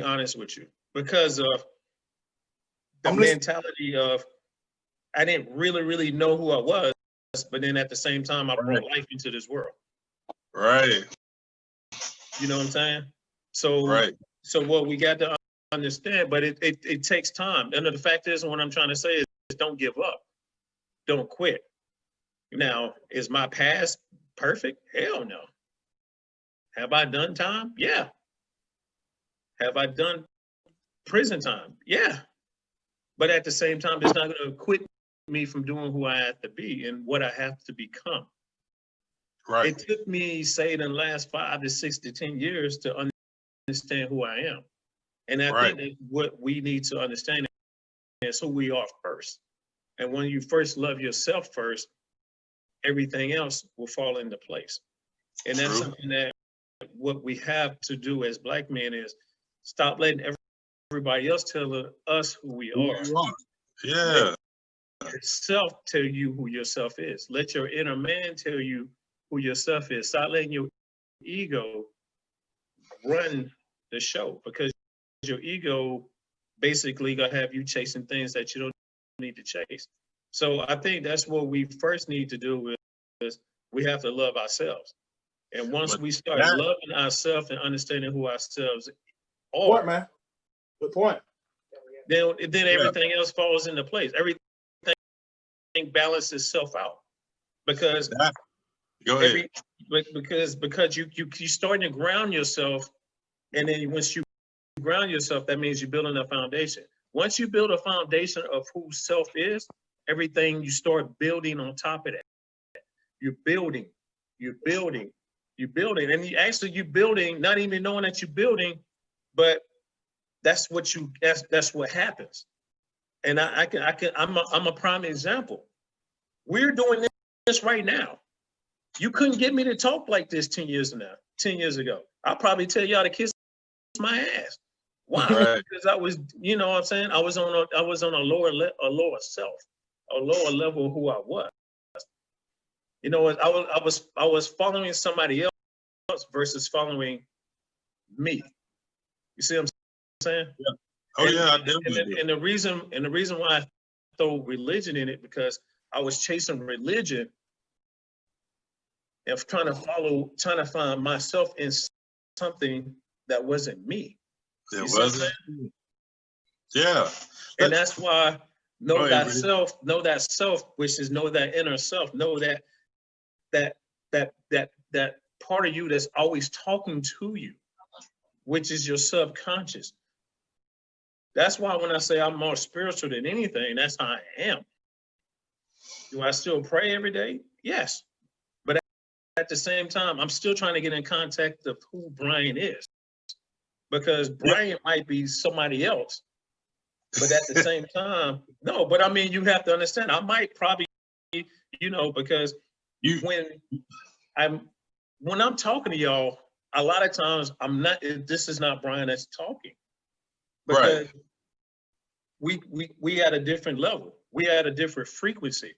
honest with you, because of the mentality of, I didn't really know who I was, but then at the same time, I brought life into this world. Right. You know what I'm saying? So, Right. So what we got to understand, but it takes time. And the fact is, what I'm trying to say is, don't give up. Don't quit. Now, is my past perfect? Hell no. Have I done time? Yeah. Have I done prison time? Yeah. But at the same time, it's not going to quit me from doing who I have to be and what I have to become. Right. It took me, say, the last 5 to 6 to 10 years to understand who I am. And I think that what we need to understand is who we are first. And when you first love yourself first, everything else will fall into place. And that's something that what we have to do as Black men is stop letting everybody else tell us who we are. Yeah. Let yourself tell you who yourself is. Let your inner man tell you who yourself is. Stop letting your ego run the show, because your ego basically gonna have you chasing things that you don't need to chase. So I think that's what we first need to do is we have to love ourselves. And once we start loving ourselves and understanding who ourselves are, Point, man. Good point. Then everything else falls into place. Everything balances itself out, because Go ahead. because you starting to ground yourself, and then once you ground yourself, that means you're building a foundation. Once you build a foundation of who self is, everything you start building on top of that. You're building, and you're building, not even knowing that you're building, but that's what happens. And I'm a prime example. We're doing this right now. You couldn't get me to talk like this 10 years ago. I'll probably tell y'all to kiss my ass. Why? Right. Because I was, you know what I'm saying? I was on a lower self, a lower level of who I was. You know, I was following somebody else versus following me. You see what I'm saying? Yeah. Oh yeah, I definitely. And the reason why I throw religion in it, because I was chasing religion of trying to find myself in something that wasn't me. It You see what I'm wasn't. saying? Yeah. And that's why know Go ahead, that self, which is know that inner self, know that part of you that's always talking to you, which is your subconscious. That's why when I say I'm more spiritual than anything, that's how I am. Do I still pray every day? Yes. But at the same time, I'm still trying to get in contact of who Brian is. Because Brian might be somebody else. But at the same time, no, but I mean, you have to understand, I might probably, because when I'm talking to y'all, a lot of times this is not Brian that's talking. Because we at a different level. We at a different frequency.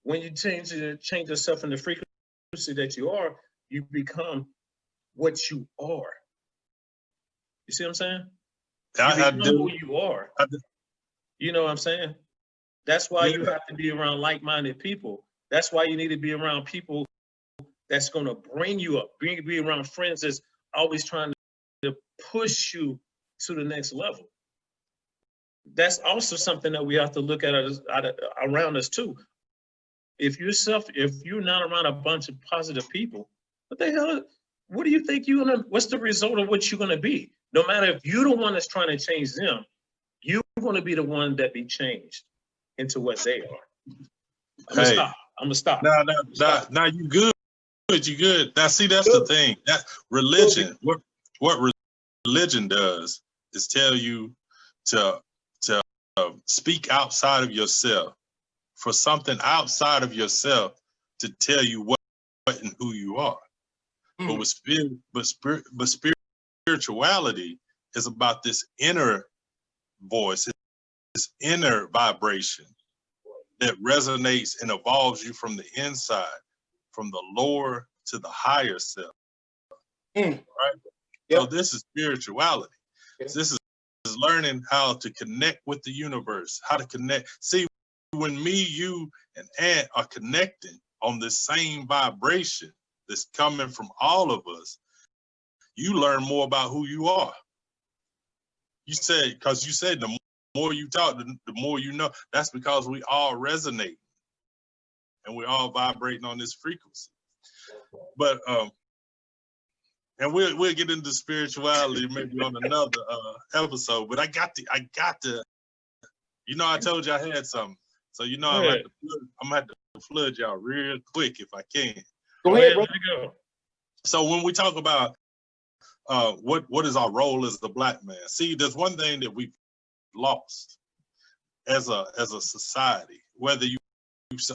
When you change yourself in the frequency that you are, you become what you are. You see what I'm saying? You become who you are. You know what I'm saying? That's why you have to be around like-minded people. That's why you need to be around people that's going to bring you up. Be around friends that's always trying to push you to the next level. That's also something that we have to look at around us too. If you're not around a bunch of positive people, what the hell? What do you think what's the result of what you're gonna be? No matter if you're the one that's trying to change them, you're gonna be the one that be changed into what they are. I'm gonna stop. Now you good. You good. Now see, that's the thing. That religion, what religion does is tell you to speak outside of yourself, for something outside of yourself to tell you what and who you are. But spirituality is about this inner voice, this inner vibration that resonates and evolves you from the inside, from the lower to the higher self. Right? Yep. So this is spirituality. Okay. So this is learning how to connect with the universe, how to connect. See, when me, you, and Ant are connecting on this same vibration that's coming from all of us, you learn more about who you are. Because you said the more you talk, the more you know. That's because we all resonate and we're all vibrating on this frequency. But and we'll get into spirituality maybe on another episode. But I got to, I told you I had something. So I'm gonna have to flood y'all real quick if I can. Go ahead, bro. Go. So when we talk about what is our role as the Black man, see, there's one thing that we've lost as a society, whether you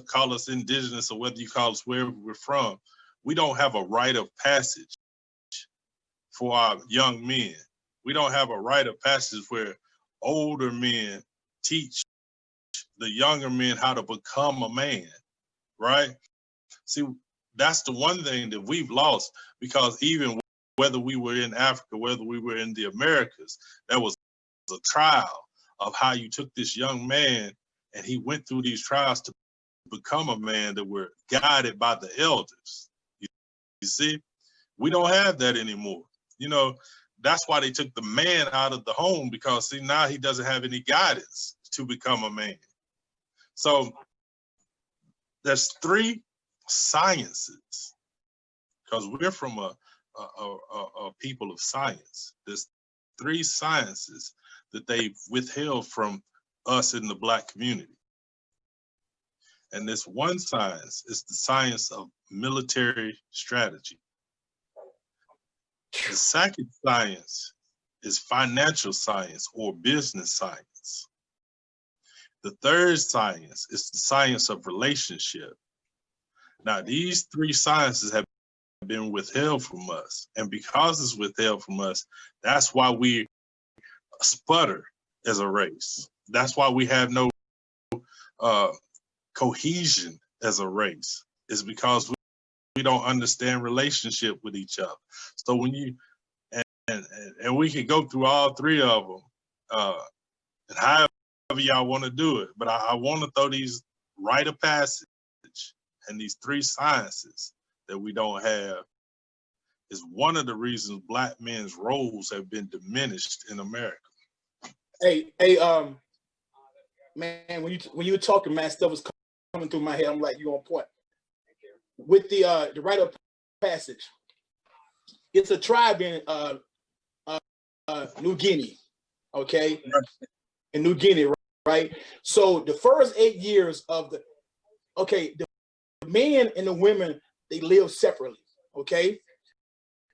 call us indigenous or whether you call us wherever we're from, we don't have a rite of passage for our young men. We don't have a rite of passage where older men teach the younger men how to become a man, right? See, that's the one thing that we've lost, because even whether we were in Africa, whether we were in the Americas, there was a trial of how you took this young man and he went through these trials to become a man that were guided by the elders. You see, we don't have that anymore. That's why they took the man out of the home, because see, now he doesn't have any guidance to become a man. So there's 3 sciences, because we're from a people of science. There's 3 sciences that they've withheld from us in the Black community. And this one science is the science of military strategy. The second science is financial science or business science. The third science is the science of relationship. Now, these 3 sciences have been withheld from us. And because it's withheld from us, that's why we sputter as a race. That's why we have no cohesion as a race. It's because we don't understand relationship with each other. So when you, and we can go through all 3 of them, and however y'all want to do it, but I want to throw these rite of passage and these 3 sciences that we don't have is one of the reasons Black men's roles have been diminished in America. Hey, man, when you were talking, man, stuff was coming through my head. I'm like, you on point. With the rite of passage, it's a tribe in New Guinea, okay? In New Guinea, right? So the first 8 years of the men and the women, they live separately, okay?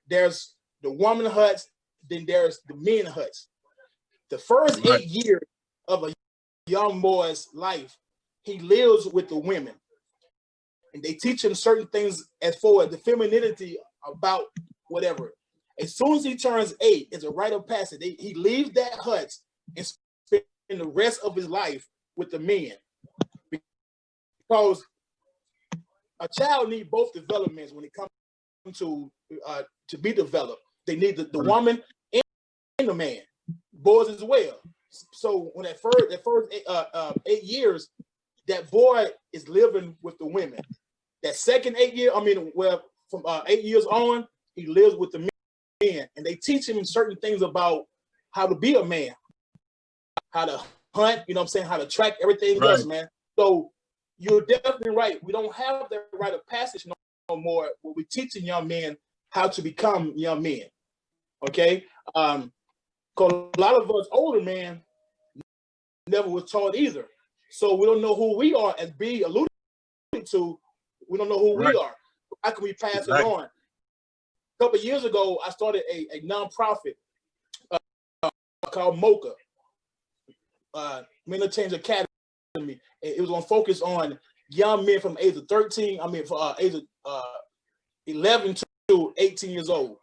There's the woman huts, then there's the men huts. The first 8 years of a young boy's life, he lives with the women. And they teach him certain things as far as the femininity about whatever. As soon as he turns 8, it's a rite of passage. He leaves that hut and spend the rest of his life with the men. Because a child needs both developments when it comes to be developed. They need the woman and the man, boys as well. So when that first 8 years, that boy is living with the women. That second 8 year, from 8 years on, he lives with the men, and they teach him certain things about how to be a man, how to hunt, how to track everything else, man. So you're definitely right. We don't have that rite of passage no more. Where we're teaching young men how to become young men. Okay, because a lot of us older men never was taught either. So we don't know who we are, as B alluded to. We don't know who we are. How can we pass it on? A couple of years ago, I started a nonprofit called MOCA, Men of Change Academy. It was going to focus on young men from age of 11 to 18 years old.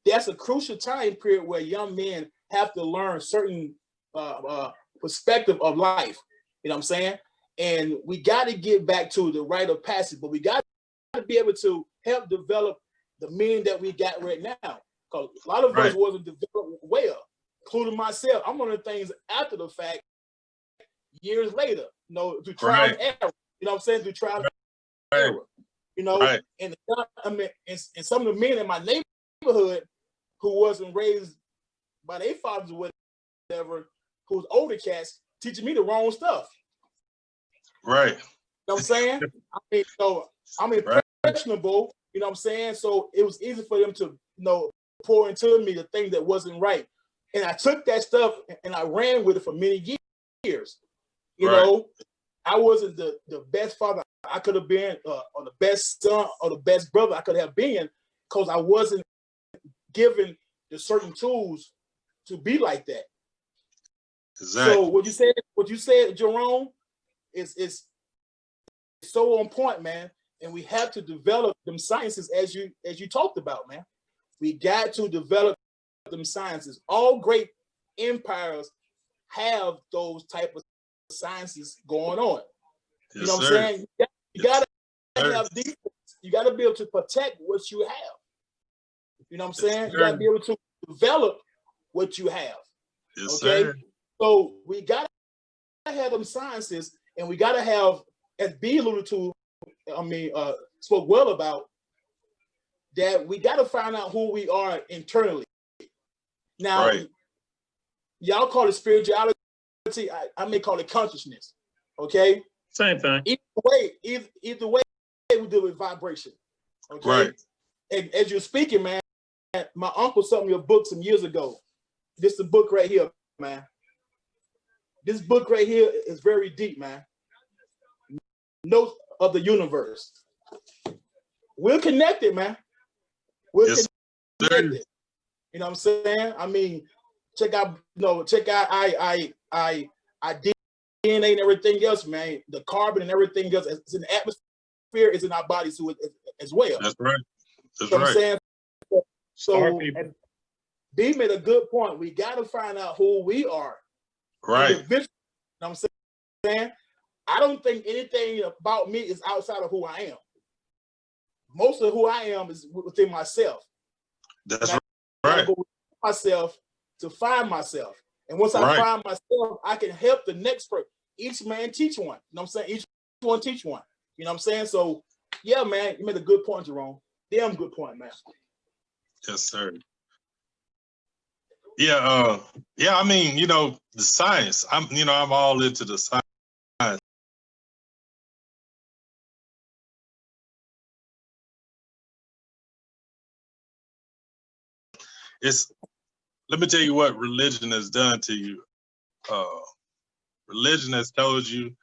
That's a crucial time period where young men have to learn certain perspective of life. You know what I'm saying? And we got to get back to the rite of passage, but we got to be able to help develop the men that we got right now. Because a lot of us wasn't developed well, including myself. I'm one of the things after the fact, years later, through trial and error. You know what I'm saying? Through trial and error. And and some of the men in my neighborhood who wasn't raised by their fathers or whatever, who's older cats, teaching me the wrong stuff. Right. You know what I'm saying? I'm impressionable, you know what I'm saying? So it was easy for them to, pour into me the thing that wasn't right. And I took that stuff and I ran with it for many years. You know, I wasn't the best father I could have been, or the best son or the best brother I could have been, because I wasn't given the certain tools to be like that. Exactly. So what you said, Jerome, is so on point, man. And we have to develop them sciences as you talked about, man. We got to develop them sciences. All great empires have those type of sciences going on. You know what I'm saying? You gotta have defense. You gotta be able to protect what you have. You know what I'm saying? You gotta be able to develop what you have. Okay. So we gotta have them sciences, and we gotta have, as B alluded to, spoke well about, that we gotta find out who we are internally. Now, y'all call it spirituality. I may call it consciousness. Okay. Same thing. Either way, we deal with vibration. Okay. Right. And as you're speaking, man, my uncle sent me a book some years ago. This is the book right here, man. This book right here is very deep, man. Notes of the universe. We're connected, man. We're connected. You know what I'm saying? Check out I DNA and everything else, man. The carbon and everything else, it's in the atmosphere, it's in our bodies as well. That's right. That's what I'm saying? So B made a good point. We got to find out who we are. Right. You know what I'm saying? I don't think anything about me is outside of who I am. Most of who I am is within myself. That's right. I go within myself to find myself. And once I find myself, I can help the next person. Each man teach one. You know what I'm saying? Each one teach one. You know what I'm saying? So Yeah, man, you made a good point, Jerome. Damn good point, man. Yes, sir. Yeah, I mean, the science. I'm all into the science. Let me tell you what religion has done to you. Religion has told you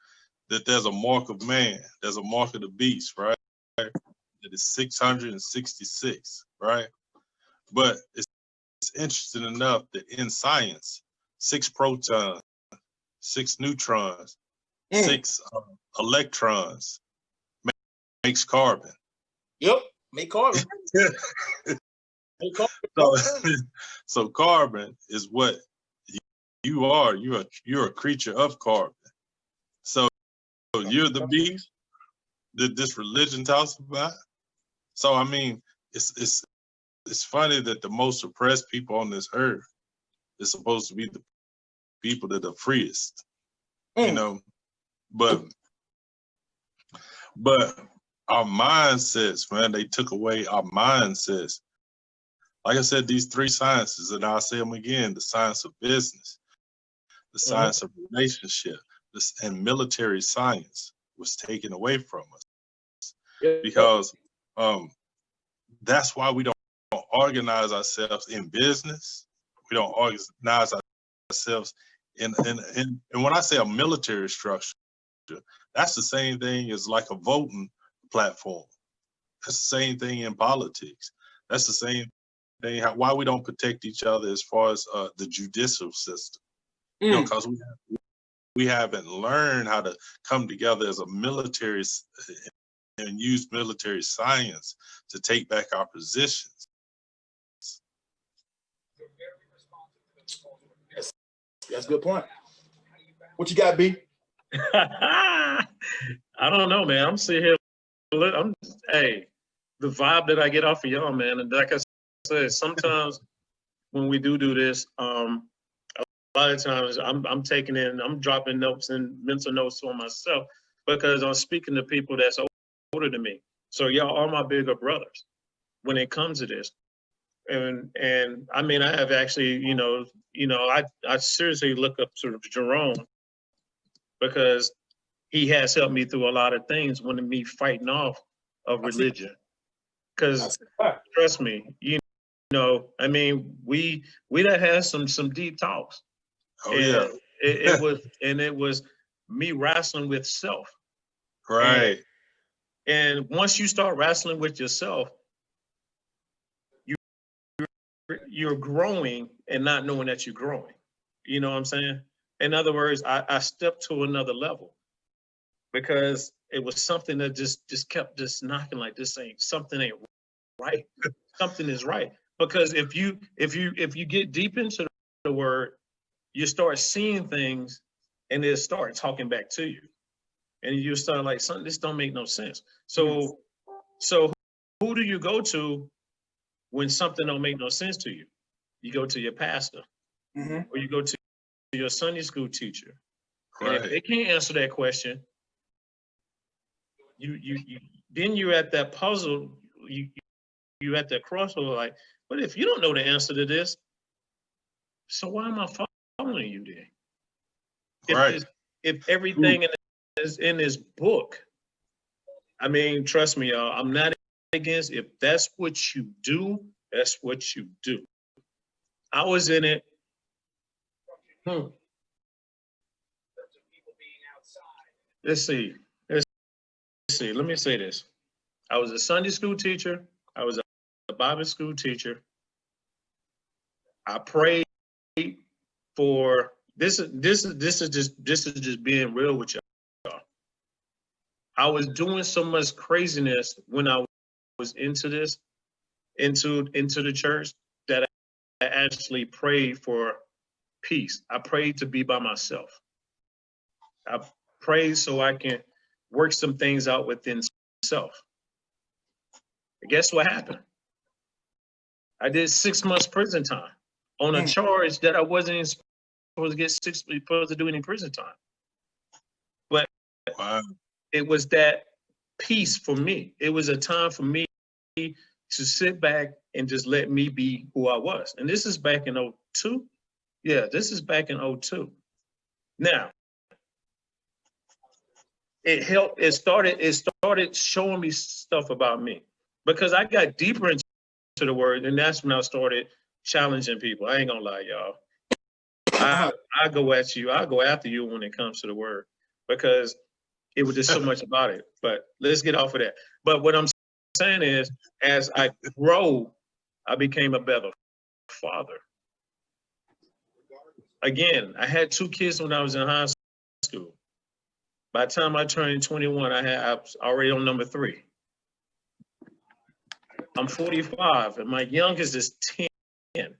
that there's a mark of man, there's a mark of the beast, right? That is 666, right? But it's interesting enough that in science, 6 protons, 6 neutrons, 6 electrons makes carbon. Yep, make carbon. So carbon is what you are. You're a creature of carbon. So you're the beast that this religion talks about. So I mean, it's funny that the most oppressed people on this earth is supposed to be the people that are freest, but our mindsets, man, they took away our mindsets. Like I said, these 3 sciences, and I'll say them again: the science of business, the science of relationship, and military science was taken away from us because that's why we don't organize ourselves in business. We don't organize ourselves in and when I say a military structure, that's the same thing as like a voting platform. That's the same thing in politics. That's the same thing. Why we don't protect each other as far as the judicial system, because we haven't learned how to come together as a military and use military science to take back our positions. That's a good point. What you got, B? I don't know, man. I'm sitting here. Hey, the vibe that I get off of y'all, man, and like I said, sometimes when we do this, a lot of times I'm dropping notes and mental notes on myself because I'm speaking to people that's older than me. So y'all are my bigger brothers when it comes to this. And I mean, I have actually, I seriously look up to Jerome because he has helped me through a lot of things when me fighting off of religion. Because trust me, I mean, we done had some deep talks. Oh yeah. It was me wrestling with self. Right. And once you start wrestling with yourself, you're growing and not knowing that you're growing. You know what I'm saying? In other words, I stepped to another level because it was something that just kept just knocking like something ain't right. Something is right. Because if you get deep into the word, you start seeing things and it start talking back to you. And you start like, something, this don't make no sense. So who do you go to when something don't make no sense to you? You go to your pastor, or you go to your Sunday school teacher. Right. And if they can't answer that question, then you're at that puzzle. You at that crossroad, like, but if you don't know the answer to this, so why am I following you then? Right. If everything is in this book, I mean, trust me, y'all, I'm not against. If that's what you do, that's what you do. I was in it. Let's see. Let me say this. I was a Sunday school teacher. I was a Bible school teacher. I prayed for this. This is just being real with y'all. I was doing so much craziness when I was into the church that I actually prayed for peace. I prayed to be by myself. I prayed so I can work some things out within self. And guess what happened? I did 6 months prison time on a charge that I wasn't even supposed to do any prison time. But wow. It was that peace for me. It was a time for me to sit back and just let me be who I was. And this is back in '02. Yeah, this is back in '02. Now, it helped. It started showing me stuff about me because I got deeper into the word, and that's when I started challenging people. I ain't gonna lie, y'all. I go at you. I go after you when it comes to the word because it was just so much about it. But let's get off of that. But what I'm saying is, as I grow, I became a better father. Again, I had 2 kids when I was in high school. By the time I turned 21, I was already on number 3. I'm 45, and my youngest is 10.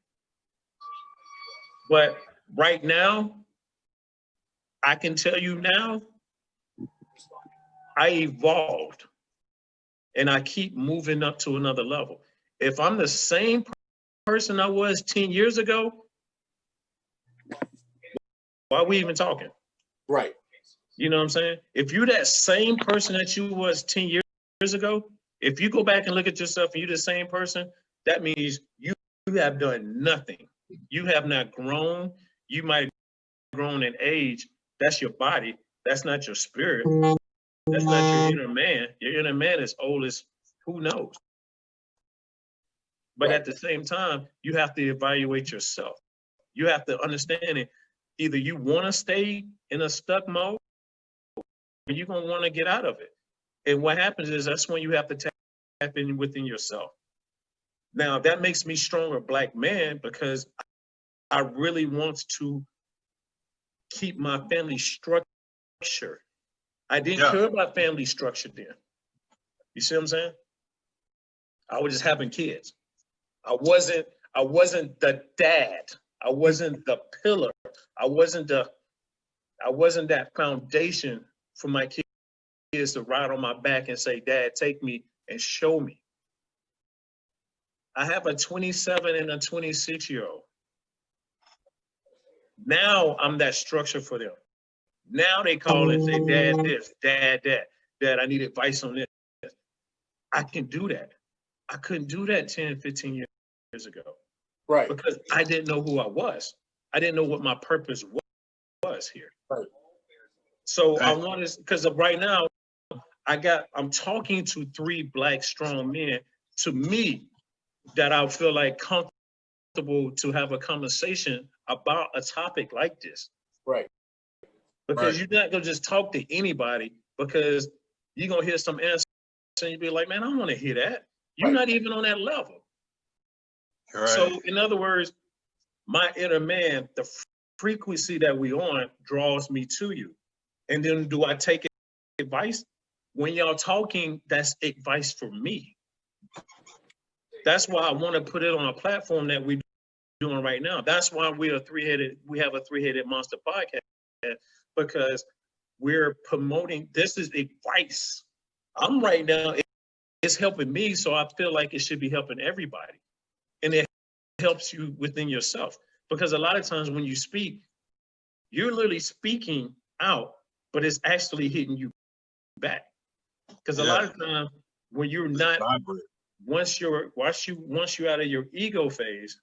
But right now, I can tell you now, I evolved, and I keep moving up to another level. If I'm the same person I was 10 years ago, why are we even talking? Right. You know what I'm saying? If you're that same person that you was 10 years ago, if you go back and look at yourself and you're the same person, that means you have done nothing. You have not grown. You might have grown in age. That's your body. That's not your spirit. That's not your inner man. Your inner man is old as who knows. But at the same time, you have to evaluate yourself. You have to understand it. Either you want to stay in a stuck mode, or you're going to want to get out of it. And what happens is that's when you have to tap in within yourself. Now, that makes me stronger black man because I really want to keep my family structure. I didn't care about family structure then. You see what I'm saying? I was just having kids. I wasn't the dad. I wasn't the pillar. I wasn't that foundation for my kids to ride on my back and say, Dad, take me and show me. I have a 27 and a 26-year-old. Now I'm that structure for them. Now they call and say, Dad, this, Dad, that. Dad, I need advice on this. I can do that. I couldn't do that 10, 15 years ago. Right. Because I didn't know who I was. I didn't know what my purpose was here. Right. So I wanted, because right now, I'm talking to 3 black strong men, to me, that I feel like comfortable to have a conversation about a topic like this. Right. Because you're not gonna just talk to anybody, because you're gonna hear some answer and you'll be like, man, I don't want to hear that. You're not even on that level. Right. So in other words, my inner man, the frequency that we on draws me to you. And then do I take advice? When y'all talking, that's advice for me. That's why I want to put it on a platform that we're doing right now. That's why we have a 3-Headed Monster podcast, because we're promoting, this is advice. I'm right now, it's helping me, so I feel like it should be helping everybody. And it helps you within yourself. Because a lot of times when you speak, you're literally speaking out, but it's actually hitting you back. Because a lot of times when you're not, once you're out of your ego phase,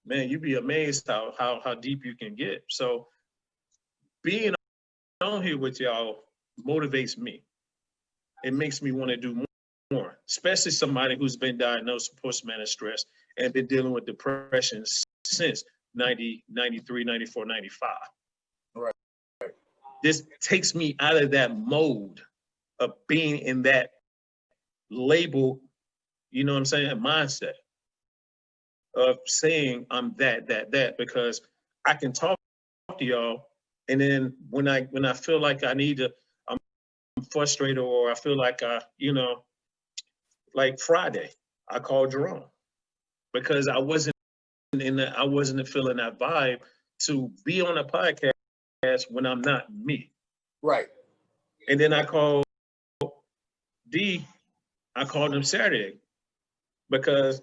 man, you'd be amazed how deep you can get. So being on here with y'all motivates me. It makes me want to do more, especially somebody who's been diagnosed with post-traumatic stress and been dealing with depression since 90, 93, 94, 95. Right. This takes me out of that mode of being in that label, you know what I'm saying, mindset of saying I'm that, because I can talk to y'all, and then when I feel like I'm frustrated, or I feel like like Friday, I called Jerome because I wasn't feeling that vibe to be on a podcast when I'm not me. Right. And then I called D. I called him Saturday because,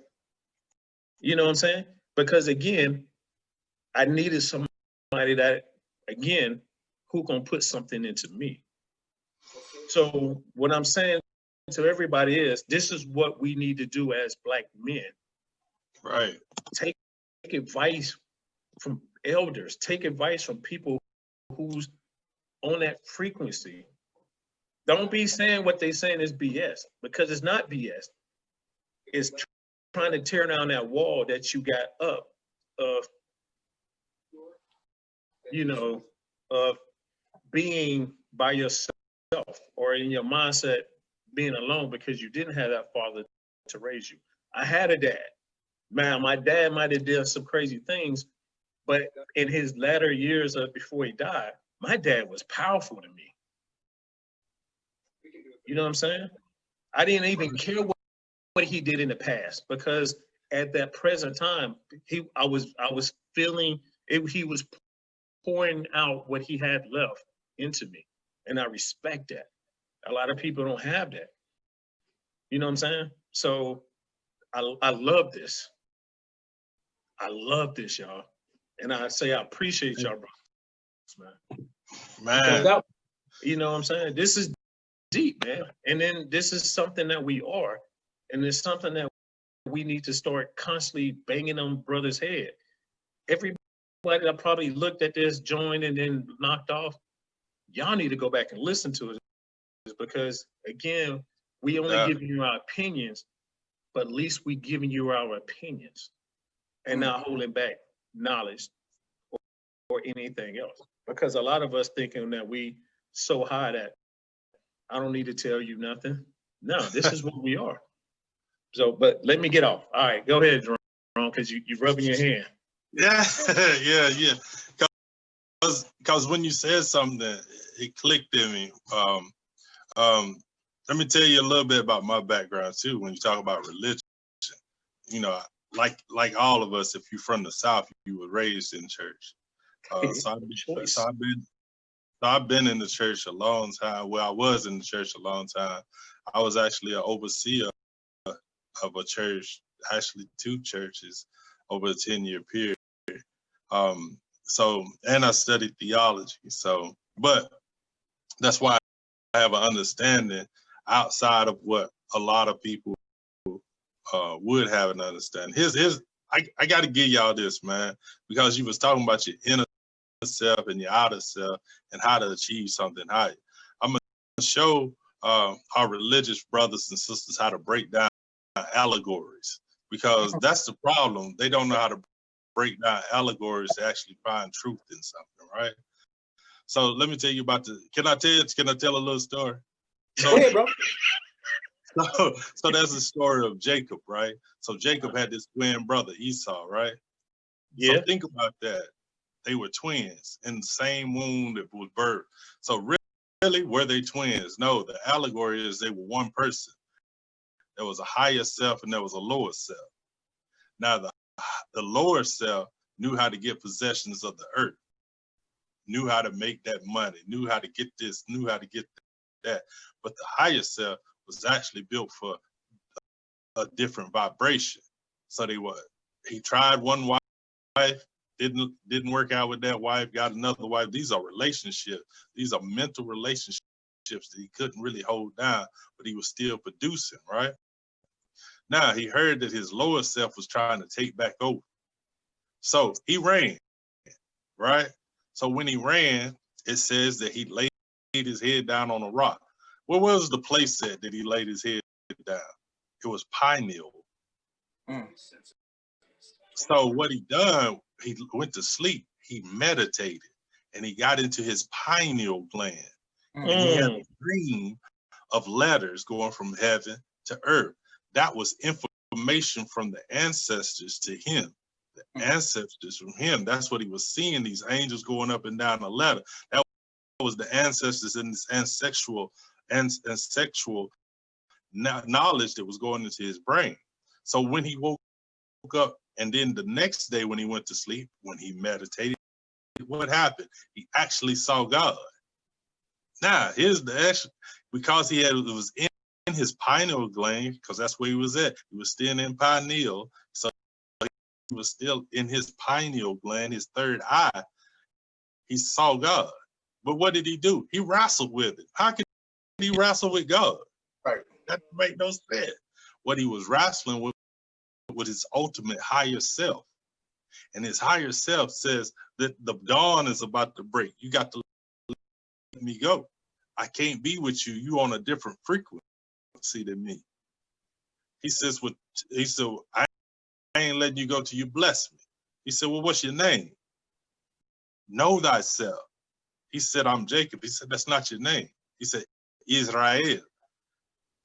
you know what I'm saying? Because again, I needed somebody that, again, who gonna put something into me. So what I'm saying to everybody is, this is what we need to do as Black men. Right. Take advice from elders, take advice from people who's on that frequency. Don't be saying what they saying is BS, because it's not BS. It's trying to tear down that wall that you got up of, you know, of being by yourself, or in your mindset being alone because you didn't have that father to raise you. I had a dad. Man, my dad might have done some crazy things, but in his latter years of before he died, my dad was powerful to me. You know what I'm saying? I didn't even care what he did in the past, because at that present time, I was feeling it, he was pouring out what he had left into me. And I respect that. A lot of people don't have that. You know what I'm saying? So I love this. I love this, y'all. And I say I appreciate y'all, man. Man. You know what I'm saying? This is deep, man. And then this is something that we are. And it's something that we need to start constantly banging on brothers' head. Everybody that probably looked at this, joined, and then knocked off, y'all need to go back and listen to it. Because again, we only giving you our opinions, but at least we giving you our opinions and not holding back knowledge or anything else. Because a lot of us thinking that we so high that I don't need to tell you nothing. No, this is what we are. So, but let me get off. All right, go ahead, Jerome, because you're rubbing your hand. Yeah, yeah. Because when you said something, it clicked in me. Let me tell you a little bit about my background too. When you talk about religion, you know, like all of us, if you're from the South, you were raised in church. So I've been in the church a long time. Well, I was in the church a long time. I was actually an overseer of a church, actually 2 churches over a 10-year period. And I studied theology. So, but that's why I have an understanding outside of what a lot of people would have an understanding. I got to give y'all this, man, because you was talking about your inner self and your outer self and how to achieve something higher. I'm going to show our religious brothers and sisters how to break down allegories, because that's the problem. They don't know how to break down allegories to actually find truth in something, right? So let me tell you about can I tell a little story? Go ahead, bro. So that's the story of Jacob, right? So Jacob had this twin brother, Esau, right? Yeah. So think about that. They were twins in the same womb that was birthed. So really, were they twins? No, the allegory is they were one person. There was a higher self and there was a lower self. Now, the lower self knew how to get possessions of the earth, knew how to make that money, knew how to get this, knew how to get that. But the higher self was actually built for a different vibration. So he tried one wife, didn't work out with that wife, got another wife. These are relationships. These are mental relationships that he couldn't really hold down, but he was still producing, right? Now he heard that his lower self was trying to take back over. So he ran, right? So when he ran, it says that he laid his head down on a rock. Where was the place at that he laid his head down? It was pineal. So what he done, he went to sleep, he meditated, and he got into his pineal gland. And he had a dream of letters going from heaven to earth. That was information from the ancestors to him. The ancestors from him. That's what he was seeing, these angels going up and down the ladder. That was the ancestors and this ancestral knowledge that was going into his brain. So when he woke up, and then the next day when he went to sleep, when he meditated, what happened? He actually saw God. Now, here's the action. Because it was in his pineal gland, because that's where he was at. He was still in pineal. So he was still in his pineal gland, his third eye. He saw God. But what did he do? He wrestled with it. How can he wrestle with God? Right. That make no sense. What he was wrestling with his ultimate higher self. And his higher self says that the dawn is about to break. You got to let me go. I can't be with you. You on a different frequency than me. He says, I ain't letting you go till you bless me. He said, well, what's your name? Know thyself. He said, I'm Jacob. He said, that's not your name. He said, Israel,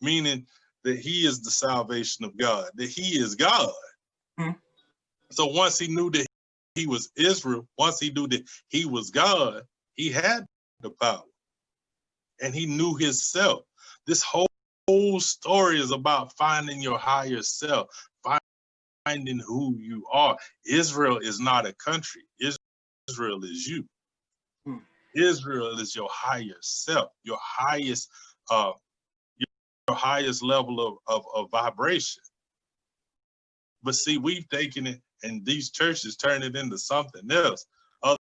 meaning that he is the salvation of God, that he is God. Hmm. So once he knew that he was Israel, once he knew that he was God, he had the power. And he knew himself. This whole story is about finding your higher self, finding who you are. Israel is not a country. Israel is you. Hmm. Israel is your higher self, your highest level of vibration. But see, we've taken it, and these churches turn it into something else other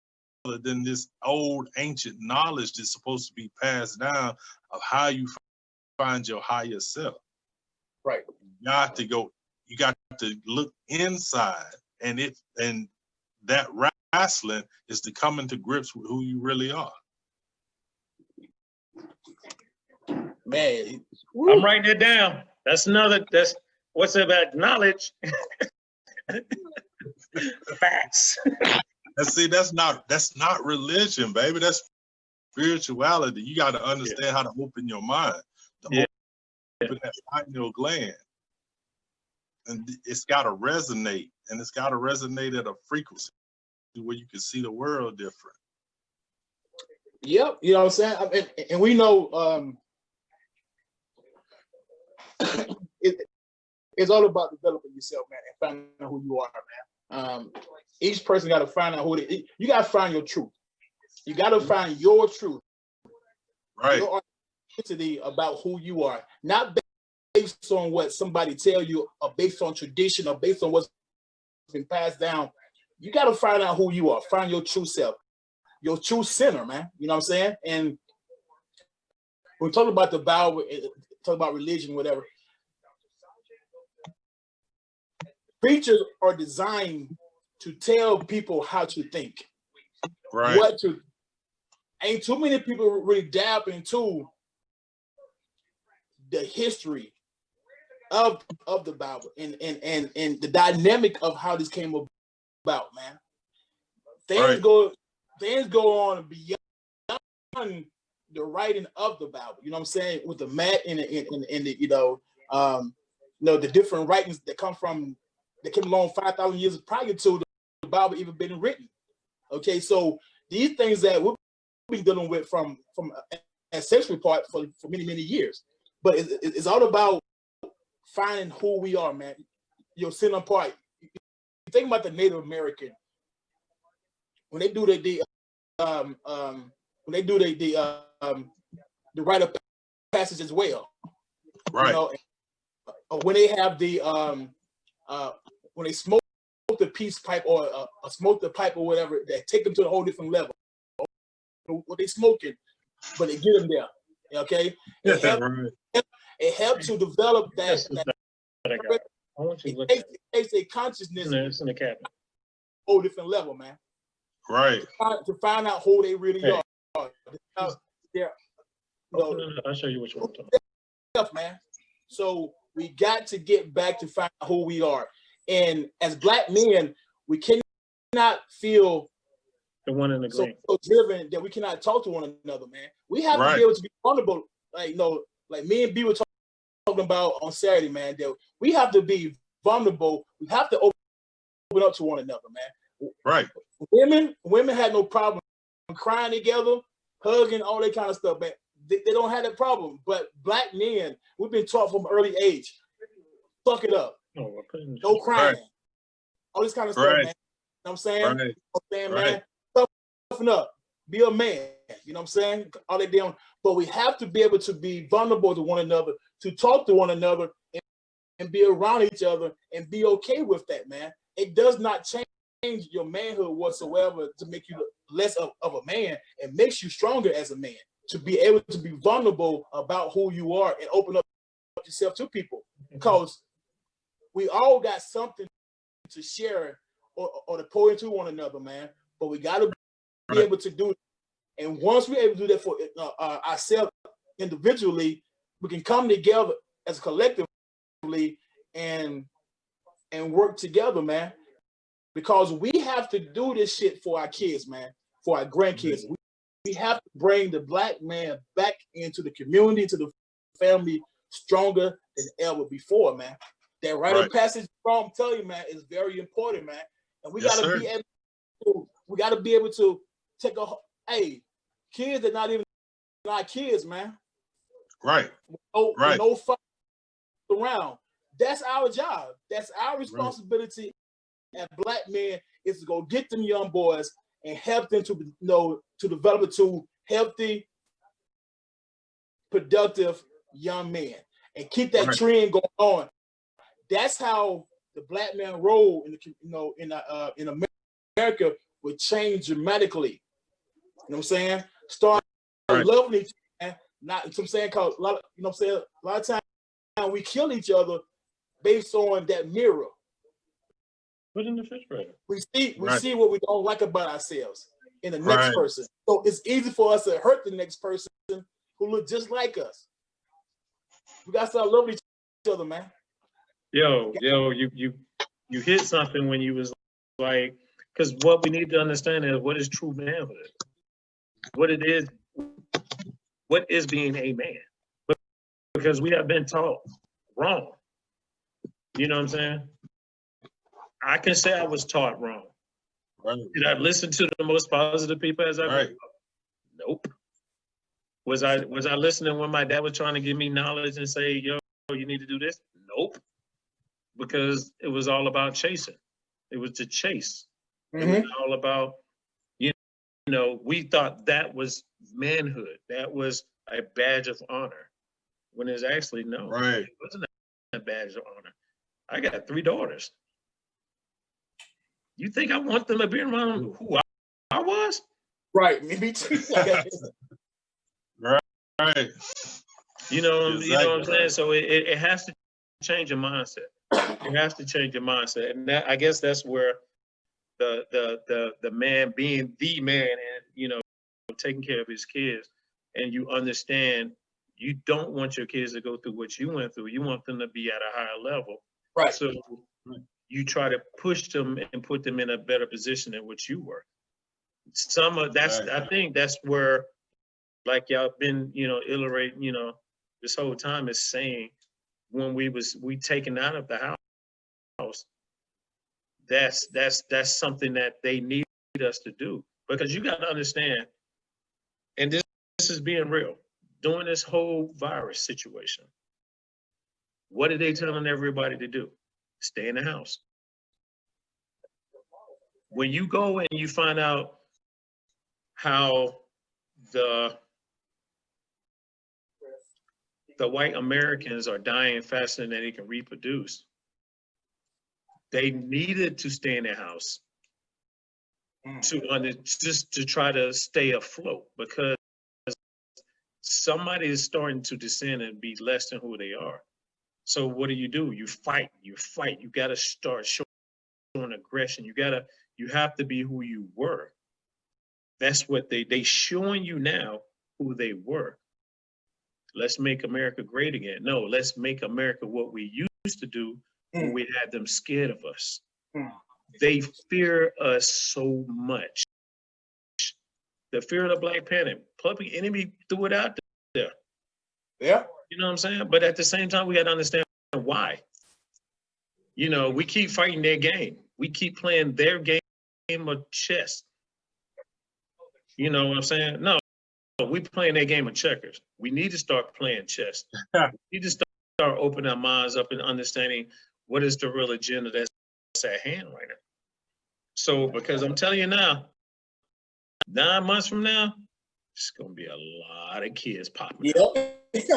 than this old ancient knowledge that's supposed to be passed down of how you find your higher self. Right. You got to look inside, and that wrestling is to come into grips with who you really are. Man, I'm writing it down. That's what's about knowledge. Facts. And see, that's not religion, baby. That's spirituality. You got to understand how to open your mind, to open that pineal gland. And it's got to resonate, and it's got to resonate at a frequency where you can see the world different. Yep, you know what I'm saying? I mean, and we know it's all about developing yourself, man, and finding out who you are, man. Each person got to find out you got to find your truth. You got to find your truth. Right. Your identity about who you are, not based on what somebody tell you, or based on tradition, or based on what's been passed down. You got to find out who you are. Find your true self, your true center, man. You know what I'm saying? And when we talk about the Bible, talk about religion, whatever. Preachers are designed to tell people how to think, right? Ain't too many people really dab into the history of the Bible and the dynamic of how this came about, man. Things go on beyond the writing of the Bible. You know what I'm saying? With the mat and the the different writings that came along 5,000 years prior to the Bible even being written. Okay, so these things that we've been dealing with from an ancestral part for many years, but it's all about finding who we are, man. Your center part. You think about the Native American when they do the rite of passage as well, right? You know, when they have the when they smoke the peace pipe or smoke the pipe or whatever, that take them to a whole different level. What they smoking, but they get them there. Okay, it helps to develop that. I want you to look at it. It takes a consciousness. It's in the cabinet. Whole different level, man. Right. To find out who they really are. I'll show you which one I'm talking about. Man. So we got to get back to find out who we are. And as Black men, we cannot feel the one in the green. So driven that we cannot talk to one another, man. We have to be able to be vulnerable. Like me and B were talking about on Saturday, man, that we have to be vulnerable. We have to open up to one another, man. Right. Women had no problem crying together, hugging, all that kind of stuff, man. They don't have that problem. But Black men, we've been taught from early age, fuck it up. No crying. Right. All this kind of stuff, man. You know what I'm saying? Right. You know what I'm saying, man? Toughen up. Be a man. You know what I'm saying? All they doing. But we have to be able to be vulnerable to one another, to talk to one another, and be around each other, and be okay with that, man. It does not change your manhood whatsoever to make you less of a man. It makes you stronger as a man. to be able to be vulnerable about who you are and open up yourself to people, because we all got something to share or to pour into one another, man. But we got to be able to do it. And once we're able to do that for ourselves individually, we can come together as collectively and work together, man. Because we have to do this shit for our kids, man, for our grandkids. We have to bring the Black man back into the community, to the family, stronger than ever before, man. That rite of passage, I'm telling you, man, is very important, man. And we gotta be able to take kids that not even our kids, man. Right. No fuck around. That's our job. That's our responsibility as Black men, is to go get them young boys and help them to to develop into healthy, productive young men, and keep that trend going on. That's how the Black man role in America would change dramatically. You know what I'm saying? Start loving each other, not, you know what I'm saying, cause a lot of times we kill each other based on that mirror. Put in the refrigerator. We see what we don't like about ourselves in the next person. So it's easy for us to hurt the next person who look just like us. We gotta start loving each other, man. Yo, you hit something when you was like, because what we need to understand is what is true manhood. What is being a man. Because we have been taught wrong. You know what I'm saying? I can say I was taught wrong. Did I listen to the most positive people as I grew up? Nope. Was I listening when my dad was trying to give me knowledge and say, yo, you need to do this? Nope. Because it was all about chasing. It was to chase. It was all about, we thought that was manhood. That was a badge of honor. When it's actually no. It wasn't a badge of honor. I got 3 daughters. You think I want them to be around who I was? Right, me too. Right. You know what I'm saying? So it has to change your mindset. It has to change your mindset. And I guess that's where the man being the man and, taking care of his kids, and you understand you don't want your kids to go through what you went through. You want them to be at a higher level. Right. So you try to push them and put them in a better position than what you were. I think that's where, like y'all been, iterating, this whole time is saying, when we taken out of the house, that's something that they need us to do. Because you got to understand, and this is being real, during this whole virus situation, what are they telling everybody to do? Stay in the house. When you go and you find out how the white Americans are dying faster than they can reproduce, they needed to stay in their house just to try to stay afloat, because somebody is starting to descend and be less than who they are. So what do? You fight. You got to start showing aggression. You have to be who you were. That's what they showing you now who they were. Let's make America great again. No, let's make America what we used to do when we had them scared of us. They fear us so much. The fear of the Black Panther, Public Enemy threw it out there. Yeah. You know what I'm saying? But at the same time, we got to understand why. We keep fighting their game. We keep playing their game of chess. You know what I'm saying? No, we playing their game of checkers. We need to start playing chess. We need to start opening our minds up and understanding what is the real agenda that's at hand right now. So, because I'm telling you now, 9 months from now, it's going to be a lot of kids popping out. It's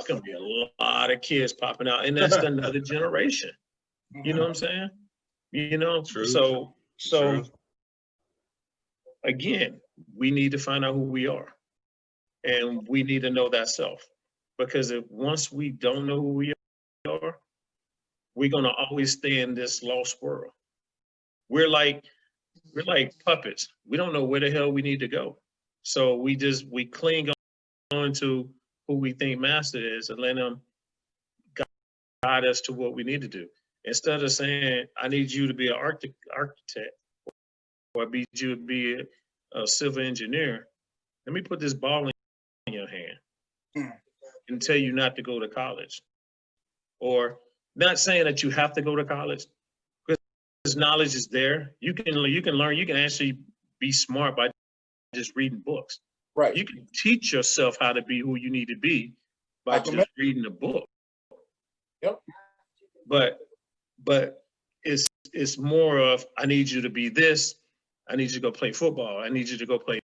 going to be a lot of kids popping out, and that's another generation. You know what I'm saying? True. So True. Again, we need to find out who we are. And we need to know that self. Because if once we don't know who we are, we're gonna always stay in this lost world. We're like puppets. We don't know where the hell we need to go. So we cling on to who we think master is and let them guide us to what we need to do. Instead of saying, I need you to be an architect or I need you to be a civil engineer, let me put this ball in your hand and tell you not to go to college. Or not saying that you have to go to college, because knowledge is there. You can learn, you can actually be smart by just reading books. Right. You can teach yourself how to be who you need to be by just reading a book. Yep. But it's more of, I need you to be this. I need you to go play football. I need you to go play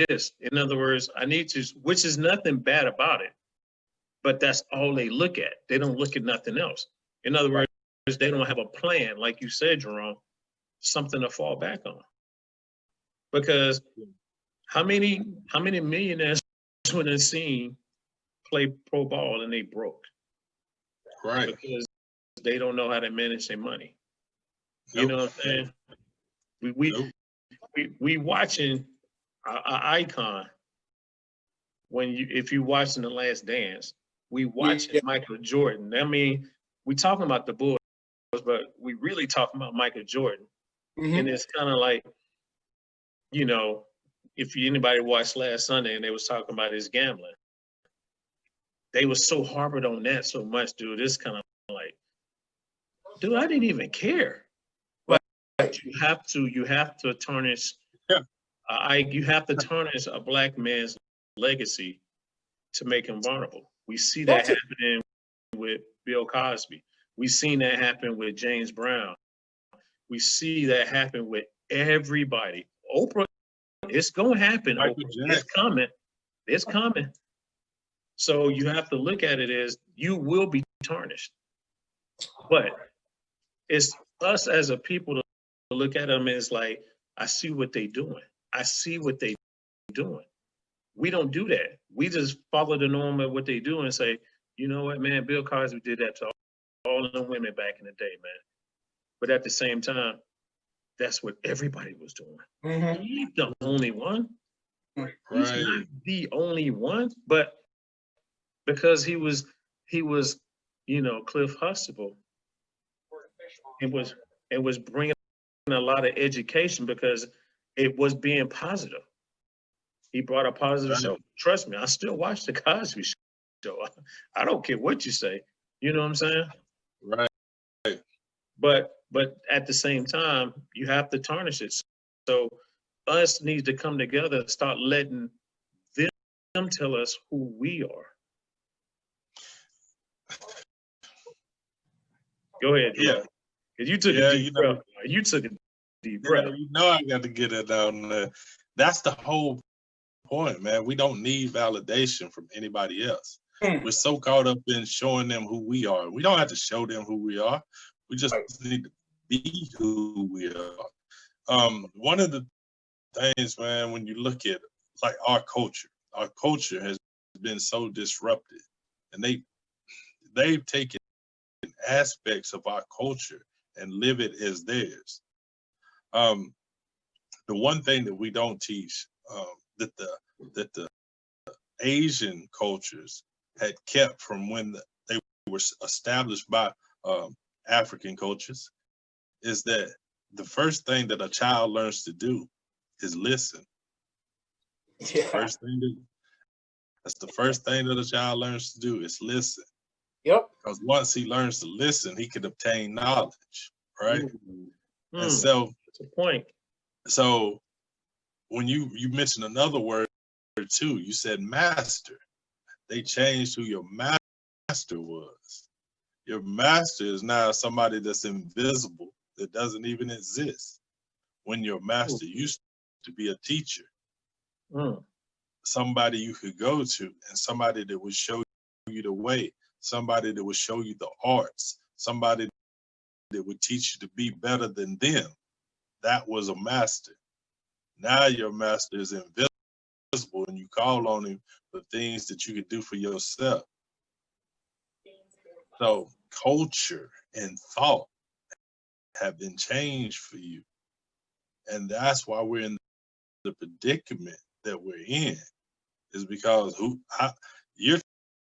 this. In other words, I need to, which is nothing bad about it, but that's all they look at. They don't look at nothing else. In other words, they don't have a plan, like you said, Jerome, something to fall back on. Because how many millionaires would have seen play pro ball and they broke? Right. Because they don't know how to manage their money. You Nope. know what I'm saying? Nope. We watching an icon. If you watching The Last Dance, we watching Michael Jordan. I mean, we talking about the Bulls, but we really talking about Michael Jordan. Mm-hmm. And it's kind of like, you know, if anybody watched last Sunday and they was talking about his gambling, they was so harbored on that so much, dude. It's kind of like, dude, I didn't even care. But you have to tarnish. Yeah. You have to tarnish a black man's legacy to make him vulnerable. We see that happening with Bill Cosby. We seen that happen with James Brown. We see that happen with everybody. Oprah, it's gonna happen. Oprah. It's coming. It's coming. So you have to look at it as you will be tarnished. But it's us as a people to look at them as like, I see what they doing. I see what they doing. We don't do that. We just follow the norm of what they do and say, you know what, man, Bill Cosby did that to all of the women back in the day, man. But at the same time, that's what everybody was doing. Mm-hmm. He's the only one. Right. He's not the only one, but because he was, you know, Cliff Huxtable, it was bringing a lot of education because it was being positive. He brought a positive show. Trust me, I still watch the Cosby Show. I don't care what you say. You know what I'm saying? Right. But at the same time, you have to tarnish it. So us needs to come together and start letting them tell us who we are. Go ahead. Yeah. Because you took a deep breath. You took a deep breath. You know I got to get it down there. That's the whole point, man. We don't need validation from anybody else. We're so caught up in showing them who we are. We don't have to show them who we are. We just need to be who we are. One of the things, man, when you look at like our culture has been so disrupted, and they've taken aspects of our culture and live it as theirs. The one thing that we don't teach, that the Asian cultures had kept from when they were established by African cultures, is that the first thing that a child learns to do is listen. That's the first thing that a child learns to do is listen. Yep. Because once he learns to listen, he can obtain knowledge, right? And so that's a point. So when you mentioned another word too, you said master. They changed who your master was. Your master is now somebody that's invisible, that doesn't even exist. When your master used to be a teacher, somebody you could go to, and somebody that would show you the way, somebody that would show you the arts, somebody that would teach you to be better than them. That was a master. Now your master is invisible. invisible, and you call on him for things that you could do for yourself. So culture and thought have been changed for you. And that's why we're in the predicament that we're in, is because you're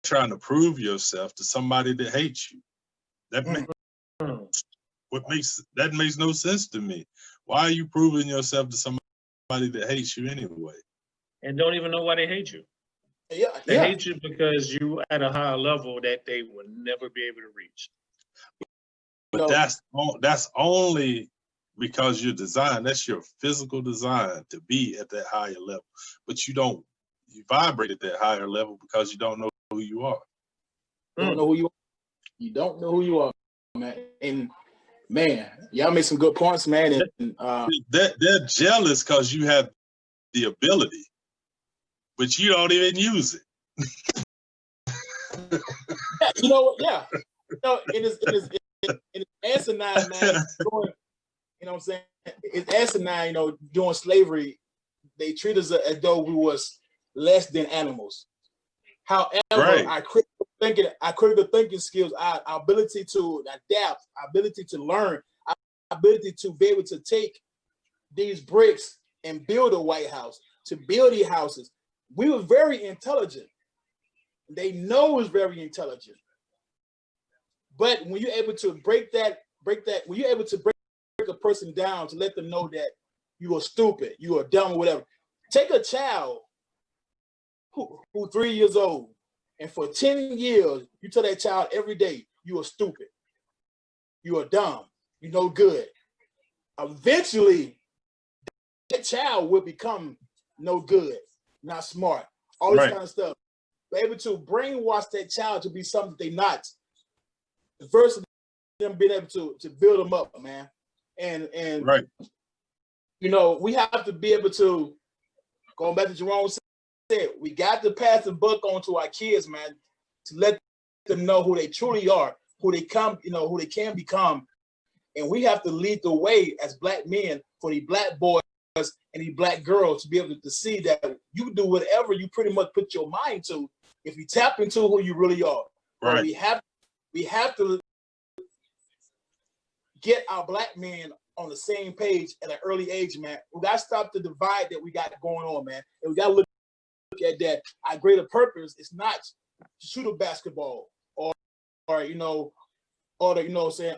trying to prove yourself to somebody that hates you. That makes no sense to me. Why are you proving yourself to somebody that hates you anyway? And don't even know why they hate you. They hate you because you at a higher level that they will never be able to reach. But that's only because you're designed. That's your physical design to be at that higher level. But you vibrate at that higher level because you don't know who you are. You don't know who you are. You don't know who you are, man. And man, y'all made some good points, man. And they're jealous because you have the ability, but you don't even use it. You know, yeah. You know, it is asinine, man. You know what I'm saying? It's asinine, you know, during slavery, they treat us as though we was less than animals. However, right. our critical thinking skills, our ability to adapt, our ability to learn, our ability to be able to take these bricks and build a White House, to build these houses. We were very intelligent. They know it's very intelligent. But when you're able to when you're able to break a person down to let them know that you are stupid, you are dumb, or whatever. Take a child who 3 years old, and for 10 years, you tell that child every day, you are stupid, you are dumb, you no good. Eventually, that child will become no good, not smart, all this kind of stuff. We're able to brainwash that child to be something they're not, versus them being able to build them up, man. And right. You know, we have to be able to, going back to Jerome said, we got to pass the buck on to our kids, man, to let them know who they truly are, who they come, you know, who they can become. And we have to lead the way as Black men for the Black boys and the Black girls to be able to see that you can do whatever you pretty much put your mind to if you tap into who you really are. Right. We have to get our Black men on the same page at an early age, man. We got to stop the divide that we got going on, man. And we got to look at that. Our greater purpose is not to shoot a basketball or you know, or to, you know what I'm saying,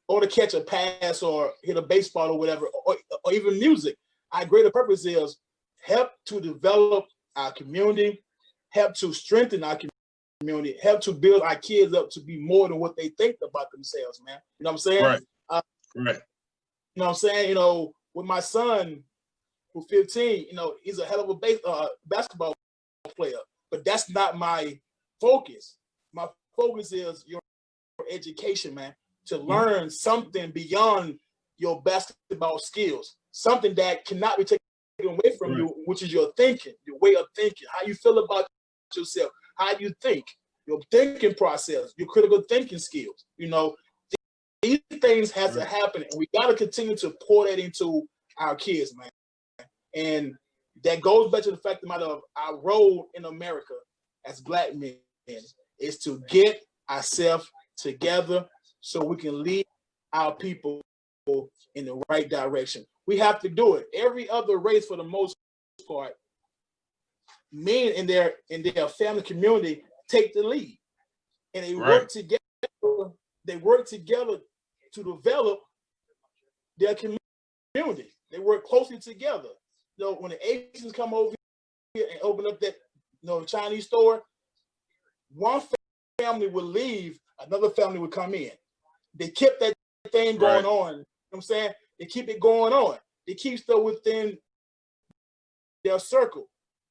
or to catch a pass or hit a baseball or whatever, or even music. Our greater purpose is help to develop our community, help to strengthen our community, help to build our kids up to be more than what they think about themselves, man. You know what I'm saying? Right. Right. You know what I'm saying? You know, with my son, who's 15, you know, he's a hell of a basketball player, but that's not my focus. My focus is your education, man, to learn something beyond your basketball skills, something that cannot be taken away from you, which is your thinking, your way of thinking, how you feel about yourself, how you think, your thinking process, your critical thinking skills. You know, these things have to happen, and we got to continue to pour that into our kids, man. And that goes back to the fact of our role in America as Black men is to get ourselves together so we can lead our people in the right direction. We have to do it. Every other race, for the most part, men in their family community take the lead, and they work together. They work together to develop their community. They work closely together. You know, when the Asians come over here and open up that, you know, Chinese store, one family would leave, another family would come in. They kept that thing going on. You know what I'm saying? They keep it going on. They keep stuff within their circle.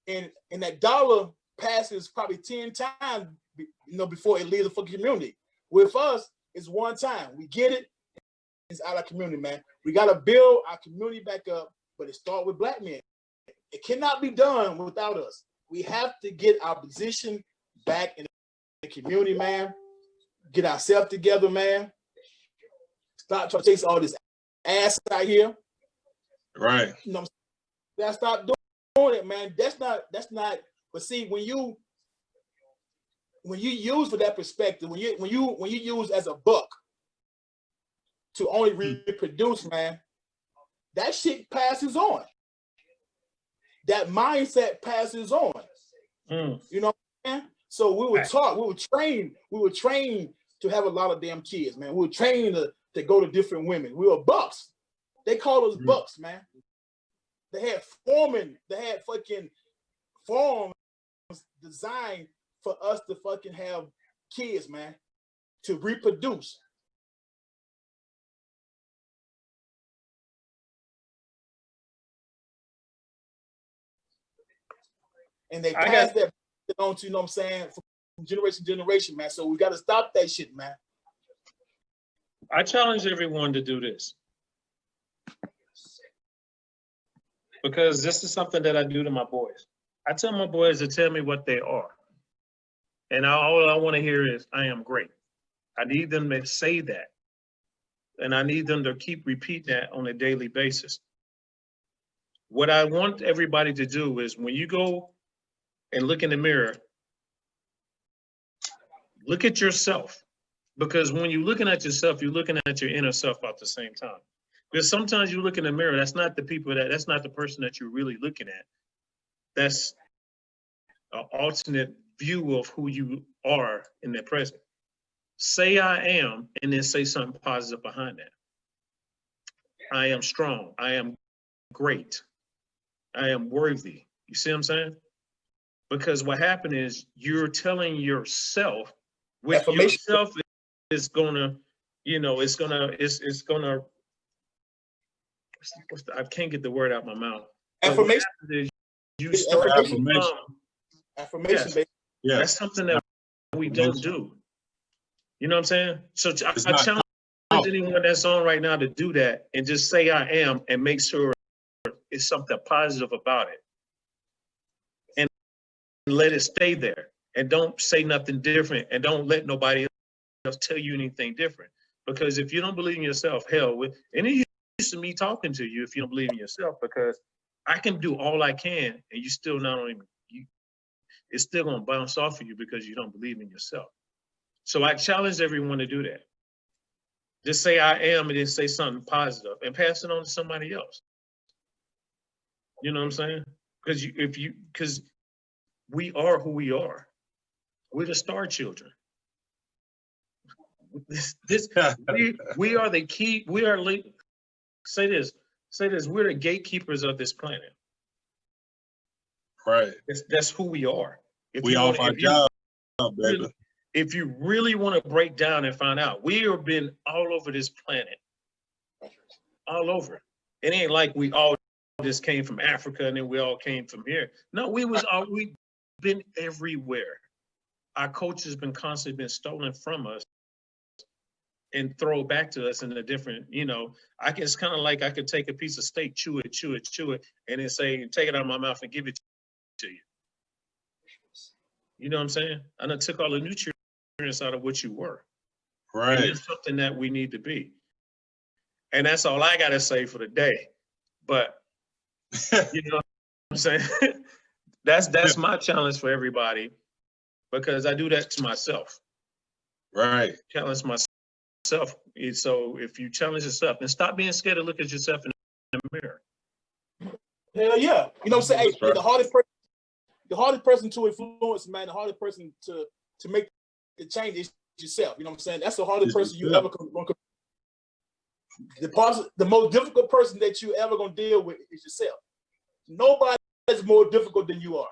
And that dollar passes probably 10 times, you know, before it leaves the fucking community. With us, it's one time. We get it, it's out of our community, man. We got to build our community back up, but it starts with Black men. It cannot be done without us. We have to get our position back in the community, man. Get ourselves together, man. Stop trying to chase all this ass out here. Right. You know, we gotta stop doing doing it, man. That's not. But see, when you use for that perspective, when you use as a buck to only reproduce, man, that shit passes on. That mindset passes on. You know what I'm saying? So we were taught, we were trained to have a lot of damn kids, man. We were trained to go to different women. We were bucks. They called us bucks, man. They had fucking forms designed for us to fucking have kids, man, to reproduce. And they pass that on to, you know what I'm saying, from generation to generation, man. So we got to stop that shit, man. I challenge everyone to do this. Because this is something that I do to my boys. I tell my boys to tell me what they are. And all I want to hear is, I am great. I need them to say that. And I need them to keep repeating that on a daily basis. What I want everybody to do is when you go and look in the mirror, look at yourself. Because when you're looking at yourself, you're looking at your inner self at the same time. Because sometimes you look in the mirror, that's not the person that you're really looking at. That's an alternate view of who you are in the present. Say I am, and then say something positive behind that. I am strong. I am great. I am worthy. You see what I'm saying? Because what happened is you're telling yourself, with yourself is gonna, you know, it's gonna, I can't get the word out of my mouth. Affirmation. You start affirmation. Yeah. That's something that we don't do. You know what I'm saying? So I challenge anyone that's on right now to do that and just say I am and make sure it's something positive about it. And let it stay there. And don't say nothing different. And don't let nobody else tell you anything different. Because if you don't believe in yourself, hell, and it use to me talking to you if you don't believe in yourself, because I can do all I can and you still not only, it's still gonna bounce off of you because you don't believe in yourself. So I challenge everyone to do that. Just say I am and then say something positive and pass it on to somebody else. You know what I'm saying? Because we are who we are. We're the star children. We are the key, say this, we're the gatekeepers of this planet. Right. That's who we are. We off our job, baby. If you really want to break down and find out, we have been all over this planet. All over. It ain't like we all just came from Africa and then we all came from here. No, we've been everywhere. Our culture has been constantly been stolen from us and throw back to us in a different, you know, it's kind of like I could take a piece of steak, chew it, and then say, take it out of my mouth and give it to you. You know what I'm saying? And I took all the nutrients out of what you were. Right. And it's something that we need to be. And that's all I got to say for the day. But, you know what I'm saying? That's my challenge for everybody, because I do that to myself. Right. Challenge myself. So if you challenge yourself, then stop being scared to look at yourself in the mirror. Hell yeah. You know what I'm saying? Hey, the hardest person to influence, man, the hardest person to make the change is yourself. You know what I'm saying? That's the hardest person you ever going to. The most difficult person that you ever going to deal with is yourself. Nobody is more difficult than you are.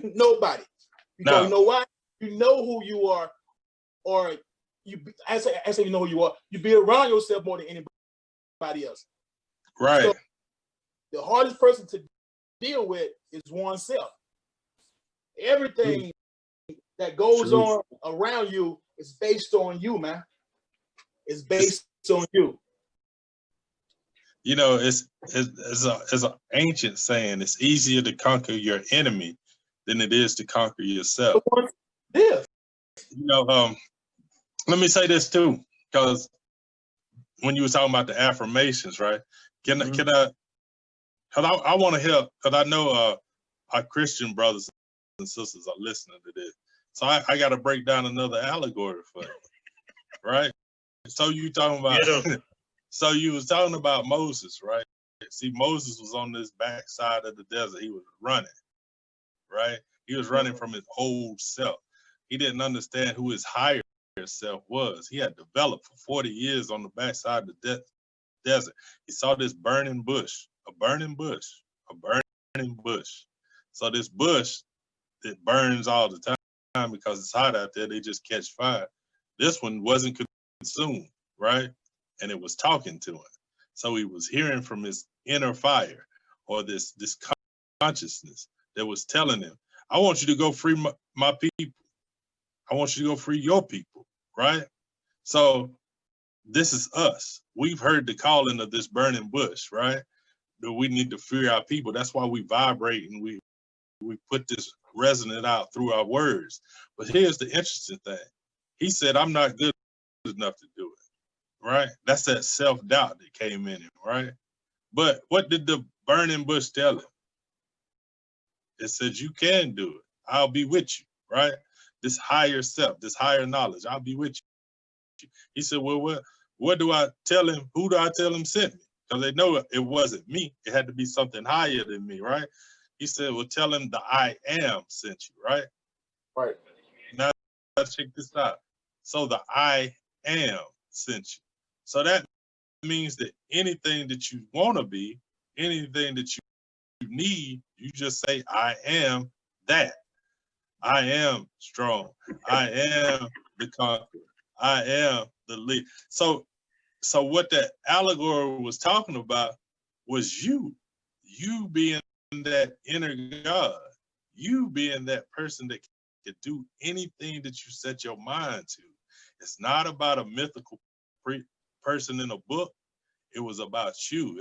Nobody. Because you know why? You know who you are, or I say you know who you are. You be around yourself more than anybody else. Right. So the hardest person to deal with is oneself. Everything that goes on around you is based on you, man. It's based on you. You know, it's an ancient saying. It's easier to conquer your enemy than it is to conquer yourself. Yeah. You know, let me say this too, because when you were talking about the affirmations, right? Can I Cause I want to help, cause I know our Christian brothers and sisters are listening to this. So I got to break down another allegory for you, right? So you talking about, so you was talking about Moses, right? See, Moses was on this backside of the desert. He was running, right? He was running from his old self. He didn't understand who his higher self was. He had developed for 40 years on the backside of the desert. He saw this burning bush, a burning bush, a burning bush. So this bush, it burns all the time because it's hot out there. They just catch fire. This one wasn't consumed, right? And it was talking to him. So he was hearing from his inner fire, or this consciousness that was telling him, I want you to go free my people. I want you to go free your people, right? So this is us. We've heard the calling of this burning bush, right? That we need to free our people. That's why we vibrate and we put this resonant out through our words. But here's the interesting thing. He said, I'm not good enough to do it, right? That's that self-doubt that came in him, right? But what did the burning bush tell him? It said, you can do it. I'll be with you, right? This higher self, this higher knowledge, I'll be with you. He said, well, what do I tell him? Who do I tell him sent me? Because they know it wasn't me. It had to be something higher than me, right? He said, well, tell him the I am sent you, right? Right. Now, check this out. So the I am sent you. So that means that anything that you want to be, anything that you need, you just say, I am that. I am strong. I am the conqueror. I am the lead. So what that allegory was talking about was you being that inner God, you being that person that can do anything that you set your mind to. It's not about a mythical person in a book. It was about you.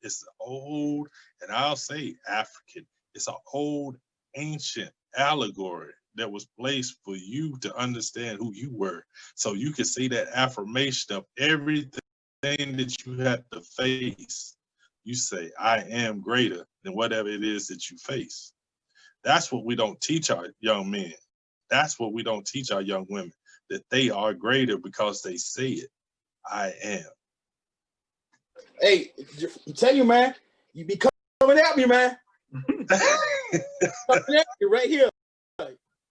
It's old, and I'll say African. It's an old, ancient allegory that was placed for you to understand who you were. So you can see that affirmation of everything that you have to face. You say, I am greater than whatever it is that you face. That's what we don't teach our young men. That's what we don't teach our young women, that they are greater because they say it. I am. Hey, I tell you, man, you be coming at me, man. Coming at you right here.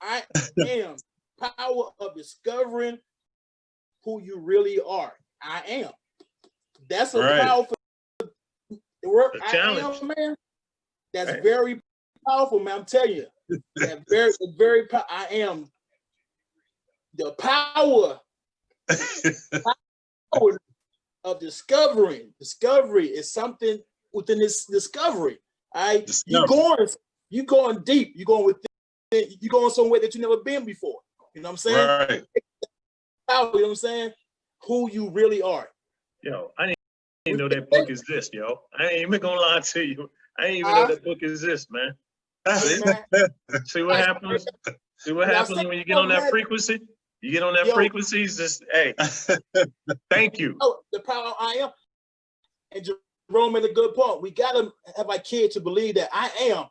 I am. Power of discovering who you really are. I am. That's a powerful word. I am, man. That's very powerful, man. I'm telling you. That very I am. The power of discovering. Discovery is something within this discovery. All right. You're going deep. You're going within. You're going somewhere that you've never been before. You know what I'm saying? Right. You know what I'm saying? Who you really are. Yo, I didn't know that book exists, yo. I ain't even gonna lie to you. I didn't even know that book exists, man. See what happens? See what happens when you get on that frequency? You get on that frequency, just, hey, thank you. Oh, the power I am. And Jerome made a good point. We gotta have our kids to believe that I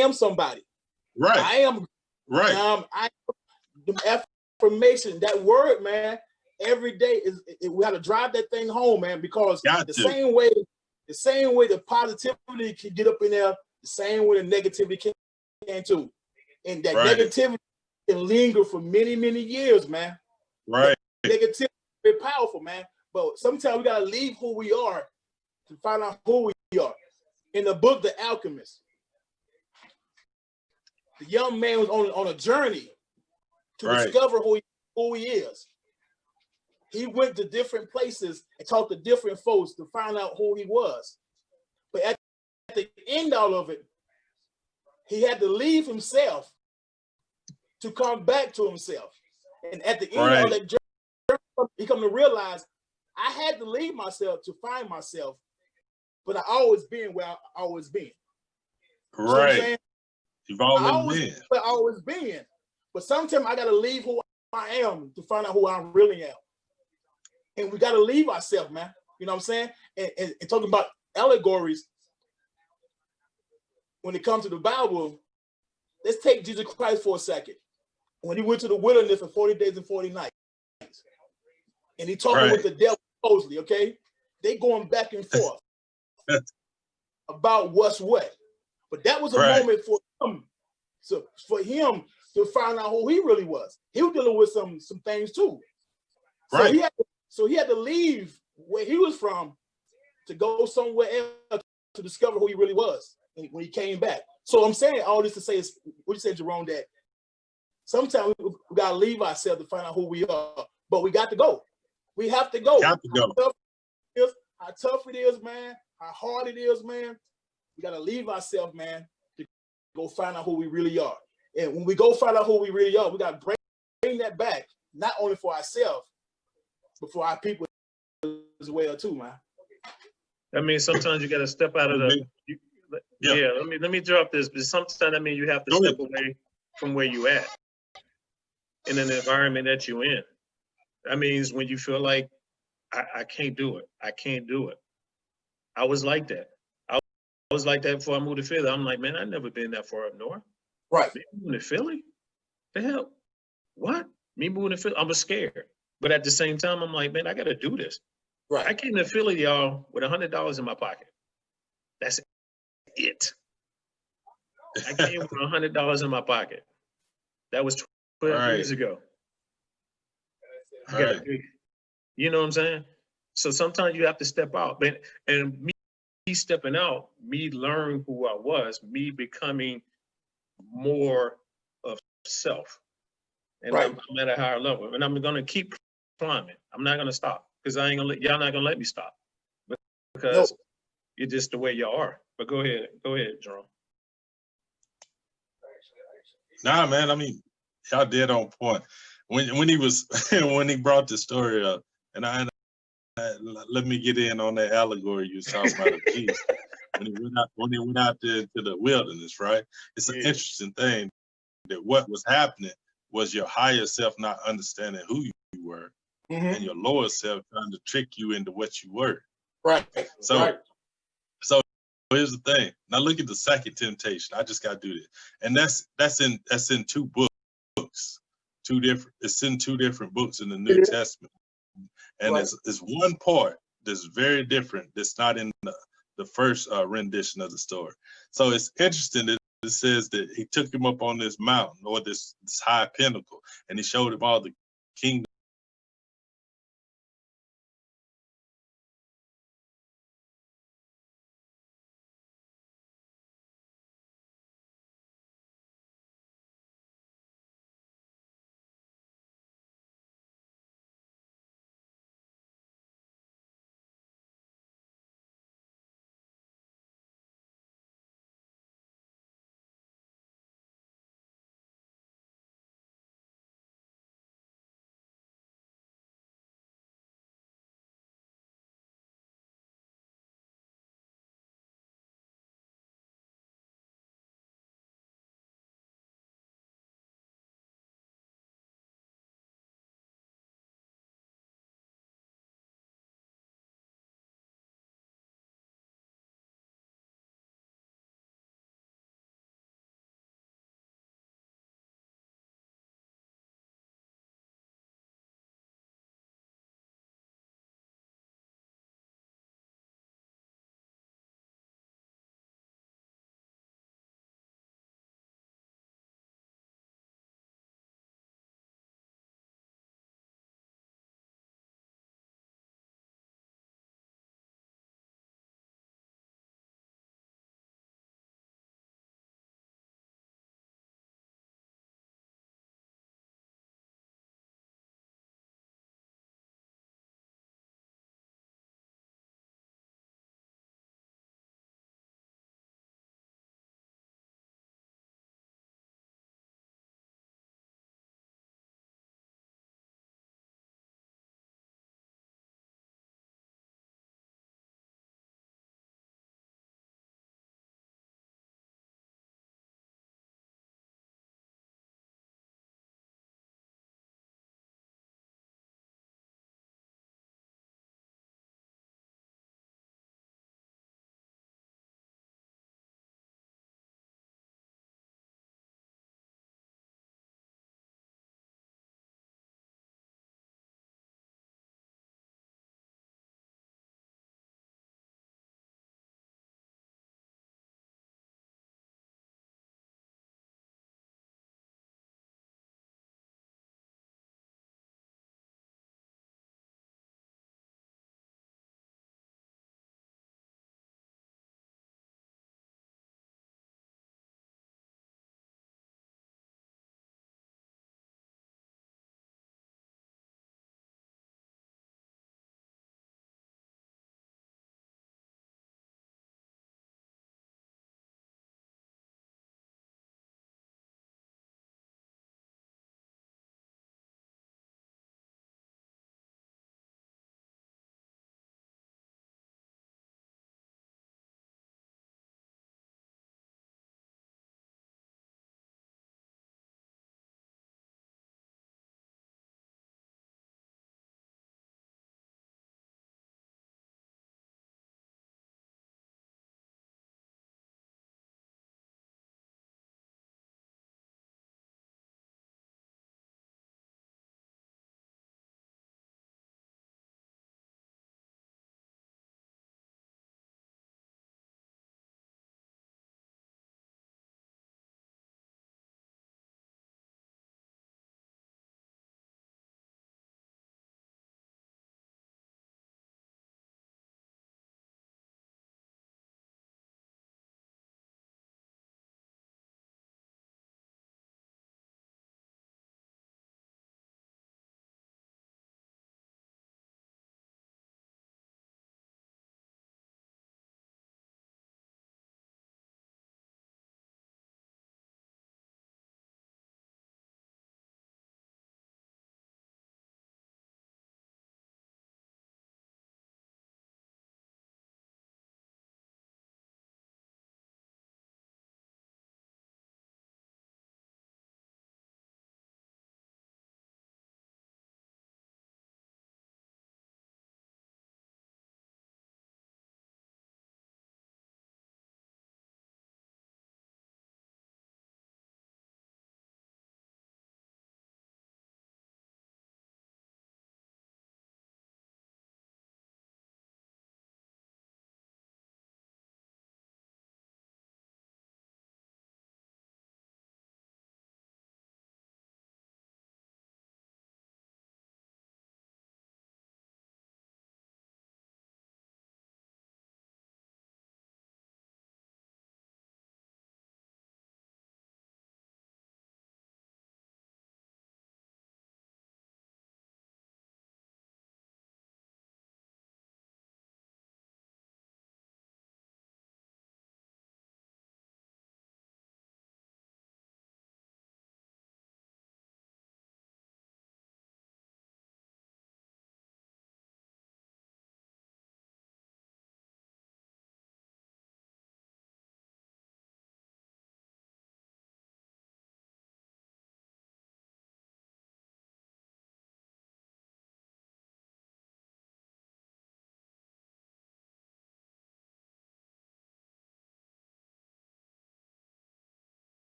am somebody. Right. I am right. The affirmation, that word, man, every day we have to drive that thing home, man, because the same way the positivity can get up in there, the same way the negativity can too. And that negativity can linger for many, many years, man. Right. Negativity is very powerful, man. But sometimes we gotta leave who we are to find out who we are. In the book, The Alchemist, the young man was on a journey to discover who he is. He went to different places and talked to different folks to find out who he was. But at the end of all of it, he had to leave himself to come back to himself. And at the end of that journey, he come to realize I had to leave myself to find myself, but I always been where I always been. Right. You've always been. But sometimes I got to leave who I am to find out who I really am. And we got to leave ourselves, man. You know what I'm saying? And talking about allegories, when it comes to the Bible, let's take Jesus Christ for a second. When he went to the wilderness for 40 days and 40 nights, and he talking with the devil supposedly, okay? They going back and forth about what's what. But that was a moment for him, to find out who he really was. He was dealing with some things too. So he had to leave where he was from to go somewhere else to discover who he really was when he came back. So I'm saying all this to say is, what you said, Jerome, that sometimes we gotta leave ourselves to find out who we are, but we got to go. We have to go. How tough it is, man. How hard it is, man. We gotta leave ourselves, man, to go find out who we really are. And when we go find out who we really are, we gotta bring that back, not only for ourselves, but for our people as well, too, man. I mean, sometimes you got to step out of the. Let me drop this. But sometimes I mean you have to step away from where you at in an environment that you're in. That means when you feel like I can't do it. I can't do it. I was like that. I was like that before I moved to Philly. I'm like, man, I've never been that far up north. Right. Me moving to Philly? The hell? What? Me moving to Philly? I was scared. But at the same time, I'm like, man, I got to do this. Right. I came to Philly, y'all, with $100 in my pocket. That's it. I came with $100 in my pocket. That was 12 years ago. You know what I'm saying? So sometimes you have to step out. And me stepping out, me learning who I was, me becoming more of self. And I'm at a higher level. And I'm going to keep climbing. I'm not going to stop because y'all not going to let me stop. Because you're just the way y'all are. But go ahead, Jerome. Nah, man, I mean, y'all dead on point. When he was when he brought the story up, and I let me get in on that allegory you was talking about of Jesus. When he went out there to the wilderness, right? It's an interesting thing that what was happening was your higher self not understanding who you were, and your lower self trying to trick you into what you were. Right. So here's the thing. Now look at the second temptation. I just got to do this, and that's in two books, It's in two different books in the New Testament, and it's one part that's very different. That's not in the first rendition of the story. So it's interesting that it says that he took him up on this mountain or this high pinnacle, and he showed him all the kingdoms